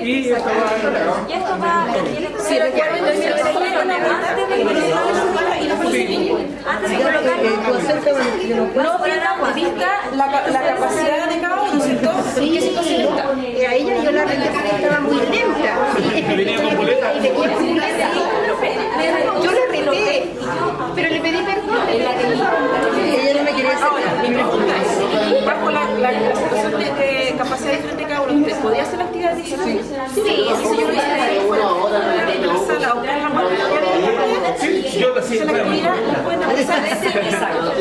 Y esto va. Y esto va. Sí, recuerden antes de no pierdan de vista la capacidad de cada uno, ¿cierto? Sí, a ella yo la reté porque estaba muy lenta. Venía con muleta. Y le quiero muleta. Yo la reté, pero le pedí perdón. Ella no me quería hacer. Ahora, mi pregunta es, bajo la situación de capacidad diferente de cada uno, ¿usted podría hacer la actividad adicional? Sí, si yo lo hice en la sala o en la mano, Sí, yo sí, se la actividad la pueden realizar. Exacto.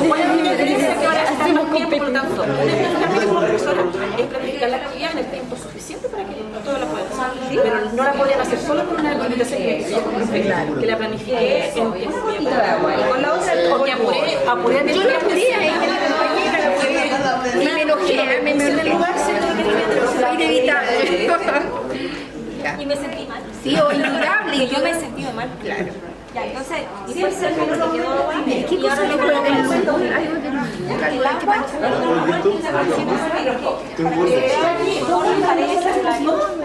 ¿Cuál es la diferencia que ahora hacemos tiempo, por lo tanto? Una planificación como profesora es planificar la actividad en el tiempo suficiente para que todos la puedan hacer. Pero no la podrían hacer solo por una limitación que la planifique en tiempo bien. Y con la otra, porque apuré a Yo la apuré a ella, la compañera, y me enojé, me enojé en el lugar, fue inevitable. Y me sentí mal. Sí, o indurable. Y yo me he sentido mal. Claro. Ya, entonces, y después se me quedó ¿Qué y cosa ahora le me colocan colocan el cuento? Algo de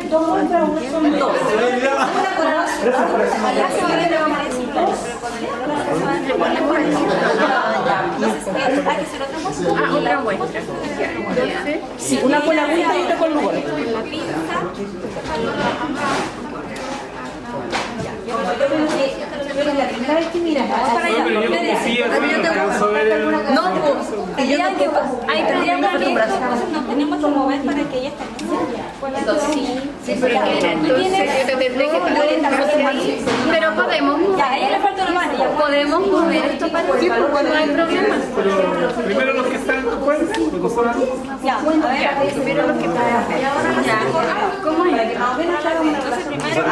Dos contra uno son dos. Una con claro, pero con el color azul le ponemos el entonces, hay que hacer otra muestra. Ah, otra muestra. Entonces, Sí, una con la agüita y otra con lugol. La pinza. La primera vez que miras Para allá, Pero yo ustedes. sí, alcanzo a ver el... No, tendrían que nos tenemos que mover para que ella esté. sí, porque entonces yo te tendré que estar ahí. Pero podemos Ya, a ella le falta una mano. podemos mover esto para ti, porque no hay problema. Pero primero los que están en tu cuenta, los que son... Ya, a ver. Primero los que puedan. Ya. ¿Cómo es? Entonces primero.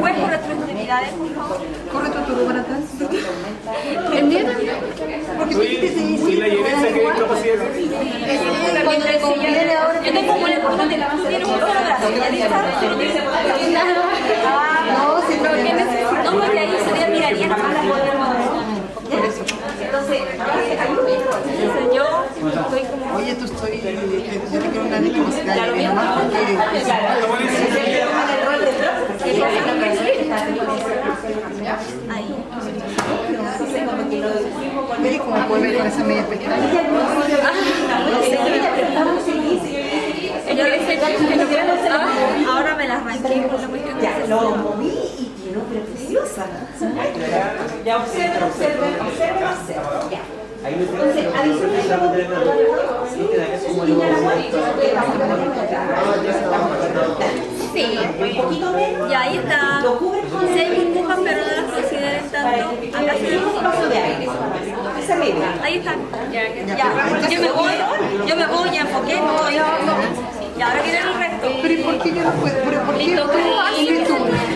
¿Puedes correr tus extremidades, por favor? ¿El mío también? ¿Y la Yeresa qué discapacidad tiene? Yo tengo un importante de la base. Tiene un solo brazo. No, si no, ¿qué necesitas? No, porque ahí se miraría para poder mover. Entonces, yo estoy como... Oye, yo te quiero una discapacidad de mi mamá Oye, ¿cómo puede ver con esa media pestaña? Ahora me la arranqué por la cuestión de hacer Lo moví y quedó pero preciosa. Ya observen. Ya. Entonces, sí, un poquito menos. Y ahí está. Sí hay burbujas, pero no las consideren tanto. Acá se ve un paso de aire. Esa media. Ahí están. Ya. Yo me voy, ya enfoqué, me voy. Y ahora quieren el resto. Pero ¿y por qué yo no puedo? ¿Pero por qué Listo, tú?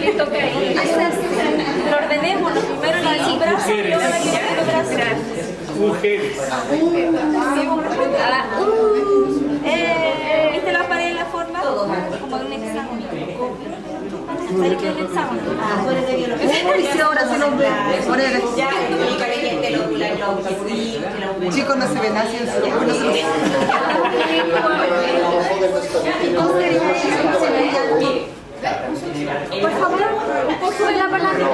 listo, lo ordenemos, lo primero el brazo y luego la que el brazo. Mujeres. ¿Viste la pared en la forma? Como de un hexágono. ¿Sabes qué es el hexágono? Tú eres de biología. Y si ahora se nos ve. Ahora eres- Ya, el objetivo. Chicos, no se ven así en serio. No se ve. Por favor, un poco de la palabra.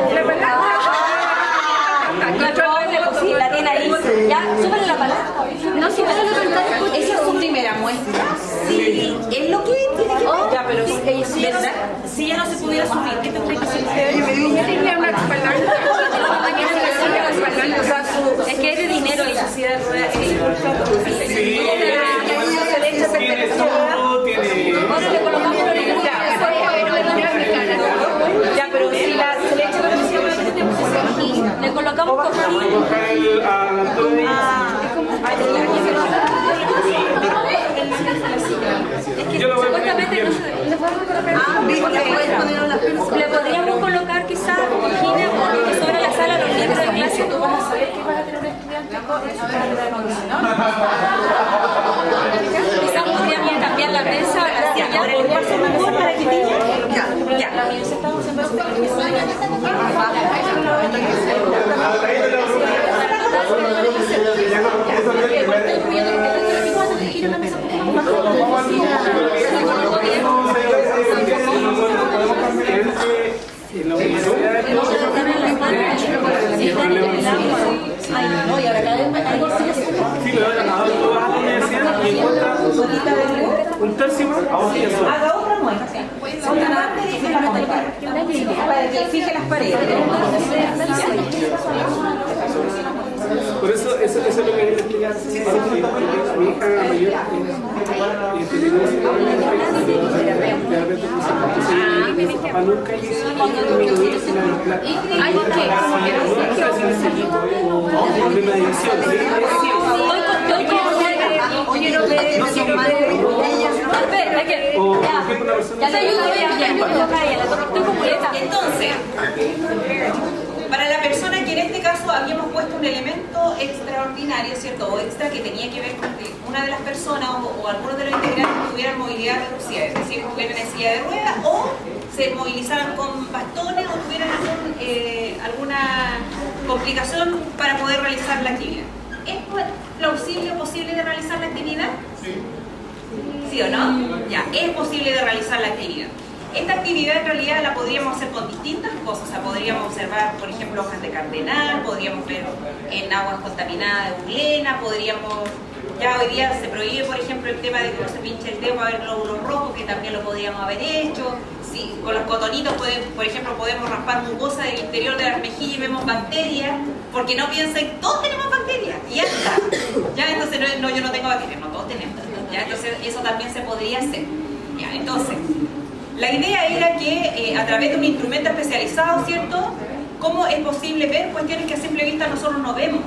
Sí, la tiene ahí. Ya, súbele la palanca. No, si me lo levantar. Esa es su primera muestra. Sí, es lo que tiene que ver. Ya, pero si ella no se pudiera subir, ¿qué tendría que hacer? Tenía una palanca. Es que es de dinero y su silla de ruedas es importante. Sí, tiene todo, tiene... Ahora le colocamos la orilla. Ya, pero si se le echa la presión, le colocamos cojín. Buscar a Antonio. Es que Yo lo voy a poner supuestamente no se... Le podríamos colocar quizás cojines porque sobre la sala los libros de clase. Tú vas a saber que vas a tener un estudiante quizás podríamos cambiar la mesa a la silla. Ahora le paso una mejor para que te Ya, la mía se está usando En la universidad de sí, lo dan a tú vas a la universidad y encuentras un tercio más. haga otra muestra. Otra parte de la muestra. Para que fije las paredes. Por eso es lo que quería explicar. Mi hija mayor papá nunca hizo ¿Algo que? problema de visión. Oye, no ve. Ya te ayudo, Entonces, para la persona que en este caso habíamos puesto un elemento extraordinario, ¿cierto? O extra que tenía que ver con que una de las personas o algunos de los integrantes tuvieran movilidad reducida, es decir, estuvieran en silla de ruedas o se movilizaran con bastones o tuvieran alguna complicación para poder realizar la actividad. ¿Es plausible o posible de realizar la actividad? Sí. ¿Sí o no? Ya, es posible de realizar la actividad. Esta actividad en realidad la podríamos hacer con distintas cosas, o sea, podríamos observar, por ejemplo, hojas de cardenal, podríamos ver en aguas contaminadas de Uglena, podríamos, ya hoy día se prohíbe, por ejemplo, el tema de que no se pinche el dedo para ver glóbulos rojos, que también lo podríamos haber hecho. Sí, con los cotonitos, por ejemplo, podemos raspar mucosa del interior de las mejillas y vemos bacterias, porque no piensen, todos tenemos bacterias, y ya está. Ya, entonces, no, yo no tengo bacterias, no, todos tenemos. Ya, entonces, eso también se podría hacer. Ya, entonces, la idea era que a través de un instrumento especializado, ¿cierto?, cómo es posible ver cuestiones que a simple vista nosotros no vemos,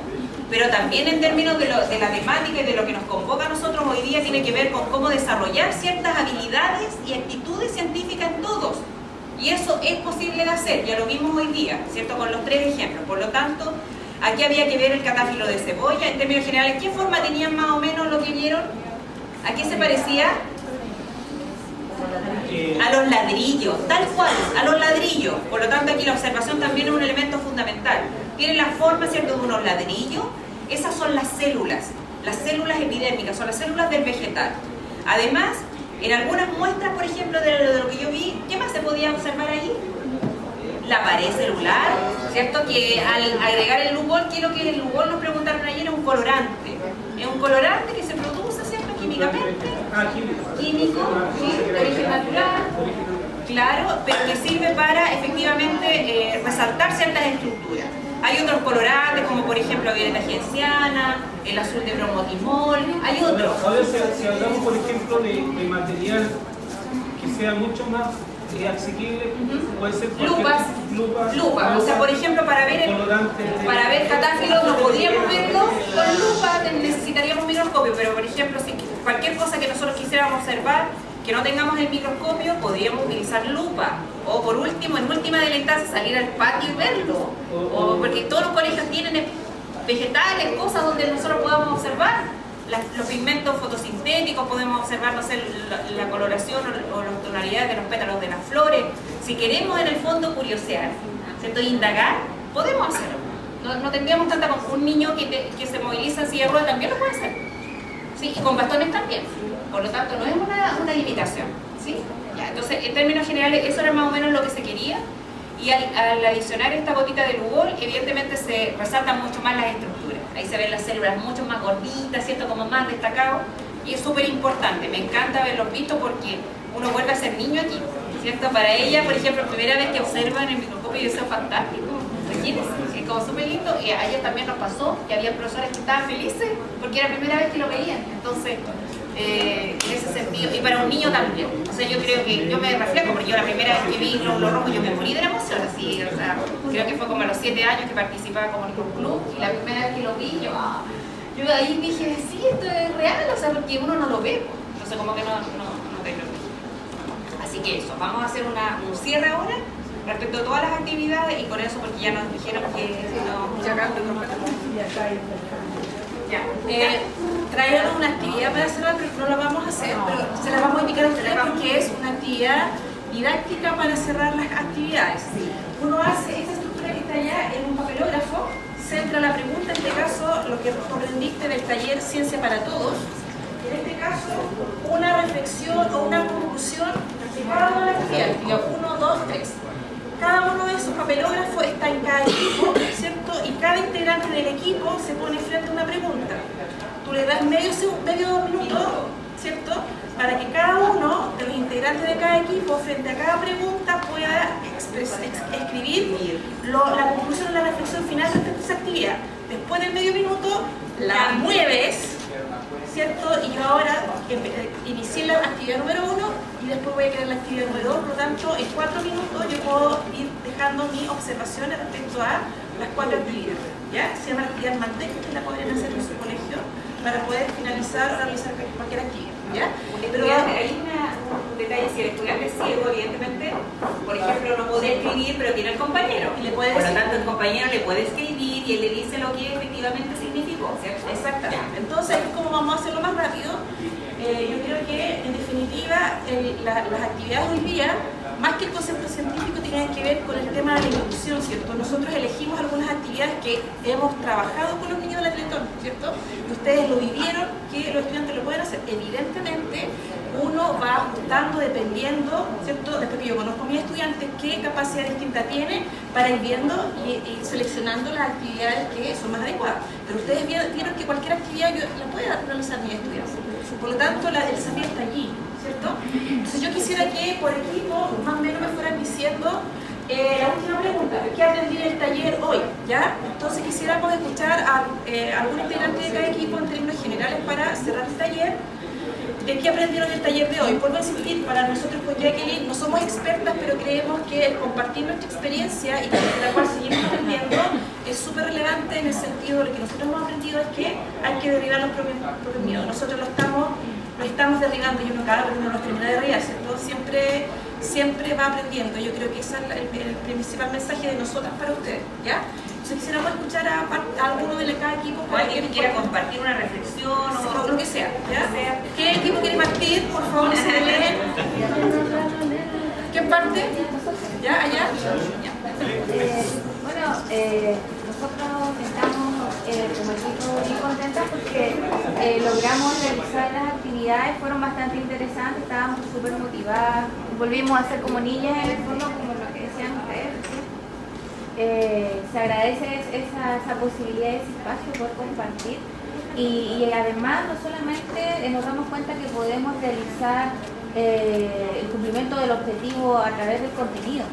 pero también en términos de la temática y de lo que nos convoca a nosotros hoy día tiene que ver con cómo desarrollar ciertas habilidades y actitudes científicas en todos. Y eso es posible de hacer, ya lo vimos hoy día, ¿cierto?, con los 3 ejemplos. Por lo tanto, aquí había que ver el catáfilo de cebolla, en términos generales, ¿qué forma tenían más o menos lo que vieron? ¿A qué se parecía? A los ladrillos, tal cual, a los ladrillos. Por lo tanto, aquí la observación también es un elemento fundamental. Tiene la forma, ¿cierto?, de unos ladrillos. Esas son las células epidérmicas, son las células del vegetal. Además, en algunas muestras, por ejemplo, de lo que yo vi, ¿qué más se podía observar ahí? La pared celular, ¿cierto? Que al agregar el lugol, ¿qué es lo que el lugol nos preguntaron ayer? Es un colorante. Es un colorante que se produce, ¿cierto?, químicamente. Químico, ¿sí?, de origen natural. Claro, pero que sirve para efectivamente resaltar ciertas estructuras. Hay otros colorantes, como por ejemplo la violeta genciana, el azul de bromotimol, hay otros. A ver, si hablamos por ejemplo de material que sea mucho más asequible, puede ser lupas. O sea, por ejemplo, para ver catáfilos no podríamos verlo con lupa, necesitaríamos microscopio, pero por ejemplo, si cualquier cosa que nosotros quisiéramos observar, que no tengamos el microscopio, podríamos utilizar lupa. O por último, en última de la instancia, salir al patio y verlo. O porque todos los colegios tienen vegetales, cosas donde nosotros podamos observar. Los pigmentos fotosintéticos, podemos observar, no sé, la coloración o las tonalidades de los pétalos de las flores. Si queremos en el fondo curiosear, ¿cierto?, indagar, podemos hacerlo. No tendríamos tanta como un niño que se moviliza en silla de ruedas también lo puede hacer. ¿Sí? Y con bastones también. Por lo tanto, no es una limitación. ¿Sí? Ya, entonces, en términos generales, eso era más o menos lo que se quería. Y al adicionar esta gotita de lugol, evidentemente se resaltan mucho más las estructuras. Ahí se ven las células mucho más gorditas, ¿cierto?, como más destacado. Y es súper importante. Me encanta verlos vistos porque uno vuelve a ser niño aquí, ¿cierto? Para ella, por ejemplo, primera vez que observan el microscopio, y eso es fantástico. Imagínense, es como súper lindo. Y a ella también nos pasó que había profesores que estaban felices porque era la primera vez que lo veían. Entonces, en ese sentido, y para un niño también. O sea, yo creo que yo me reflejo porque yo la primera vez que vi glóbulos rojos yo me morí de la emoción, así, o sea, creo que fue como a los 7 años que participaba como en un club y la primera vez que lo vi yo ahí dije, sí, esto es real, o sea, porque uno no lo ve, entonces como que no tengo. Así que eso, vamos a hacer un cierre ahora respecto a todas las actividades y con eso porque ya nos dijeron que no, traernos una actividad para cerrar, pero no la vamos a hacer, pero se la vamos a indicar a ustedes porque es una actividad didáctica para cerrar las actividades. Uno hace esta estructura que está allá en un papelógrafo, centra la pregunta, en este caso lo que aprendiste del taller Ciencia para Todos, en este caso una reflexión o una conclusión de cada una de las actividades, 1, 2, 3. Cada uno de esos papelógrafos está en cada equipo, ¿cierto? Y cada integrante del equipo se pone frente a una pregunta. Tú le das medio minuto, ¿cierto? Para que cada uno de los integrantes de cada equipo, frente a cada pregunta, pueda escribir la conclusión o la reflexión final respecto a esa actividad. Después del medio minuto, la mueves, ¿cierto? Y yo ahora inicié la actividad número 1 y después voy a crear la actividad número 2, por lo tanto, en 4 minutos yo puedo ir dejando mis observaciones respecto a las 4 actividades. ¿Ya? Se llama la actividad Mantec, que la podrían hacer en su colegio para poder finalizar o realizar cualquier actividad. ¿Ya? Pero hay un detalle, si el estudiante es ciego, evidentemente, por ejemplo, no puede escribir, pero tiene el compañero. Y le puede por lo tanto, el compañero le puede escribir y él le dice lo que efectivamente significó, ¿cierto? Exactamente. Entonces, ¿cómo vamos a hacerlo más rápido? Yo creo que, en definitiva, las actividades hoy día más que el concepto científico, tiene que ver con el tema de la inclusión, ¿cierto? Nosotros elegimos algunas actividades que hemos trabajado con los niños de la Teletón, ¿cierto? Y ustedes lo vivieron, que los estudiantes lo pueden hacer. Evidentemente, uno va ajustando dependiendo, ¿cierto? Después que yo conozco a mis estudiantes, qué capacidad distinta tiene para ir viendo y seleccionando las actividades que son más adecuadas. Pero ustedes vieron que cualquier actividad yo la puedo realizar mis estudiantes. Por lo tanto, el desafío está allí, ¿cierto? Entonces yo quisiera que por equipo más o menos me fueran diciendo la última pregunta, ¿qué aprendí en el taller hoy? ¿Ya? Entonces quisiéramos escuchar a algún integrante de cada equipo en términos generales para cerrar el taller. ¿Qué aprendieron en el taller de hoy? Vuelvo a insistir, para nosotros con Jacqueline no somos expertas, pero creemos que el compartir nuestra experiencia y de la cual seguimos aprendiendo es súper relevante en el sentido de lo que nosotros hemos aprendido es que hay que derribar los propios miedos. Nosotros lo estamos derribando y uno cada vez no nos termina de derribar, ¿cierto? Siempre va aprendiendo. Yo creo que ese es el principal mensaje de nosotras para ustedes, ¿ya? Entonces quisiéramos escuchar a alguno de cada equipo. O alguien que quiera compartir una reflexión o lo que sea, ¿ya? ¿Qué equipo quiere partir? Por favor, se leen. ¿Qué parte? ¿Ya? ¿Allá? Bueno, nosotros estamos como equipo muy contentas porque logramos realizar las actividades, fueron bastante interesantes, estábamos súper motivadas, volvimos a ser como niñas en el fondo, como lo que decían ustedes. Se agradece esa posibilidad, ese espacio por compartir y además no solamente nos damos cuenta que podemos realizar el cumplimiento del objetivo a través del contenido,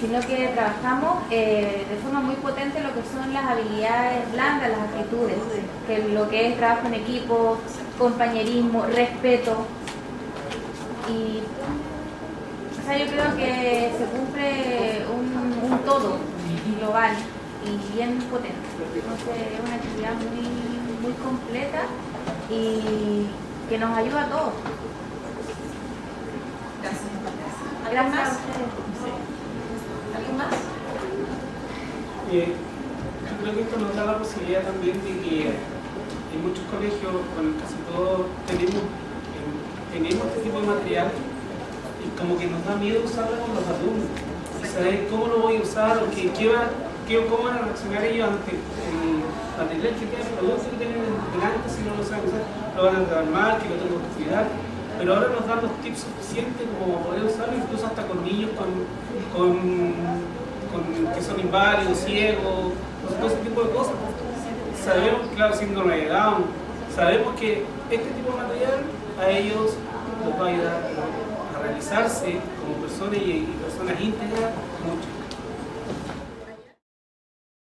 sino que trabajamos de forma muy potente lo que son las habilidades blandas, las actitudes, que lo que es trabajo en equipo, compañerismo, respeto. Y o sea, yo creo que se cumple un todo global y bien potente. Entonces es una actividad muy completa y que nos ayuda a todos. Gracias. Gracias más? a ustedes. ¿Alguien más? Yo creo que esto nos da la posibilidad también de que en muchos colegios, bueno, casi todos tenemos este tipo de material y como que nos da miedo usarla con los alumnos. Y saber cómo lo voy a usar o cómo van a reaccionar ellos ante el material que tienen, el producto que tienen delante, si no lo saben usar, lo van a tratar mal, que lo tengo que cuidar. Pero ahora nos dan los tips suficientes como poder usarlo, incluso hasta con niños que son inválidos, ciegos, todo ese tipo de cosas. Sabemos, claro, síndrome de Down, sabemos que este tipo de material a ellos los va a ayudar a realizarse como personas y personas íntegras mucho.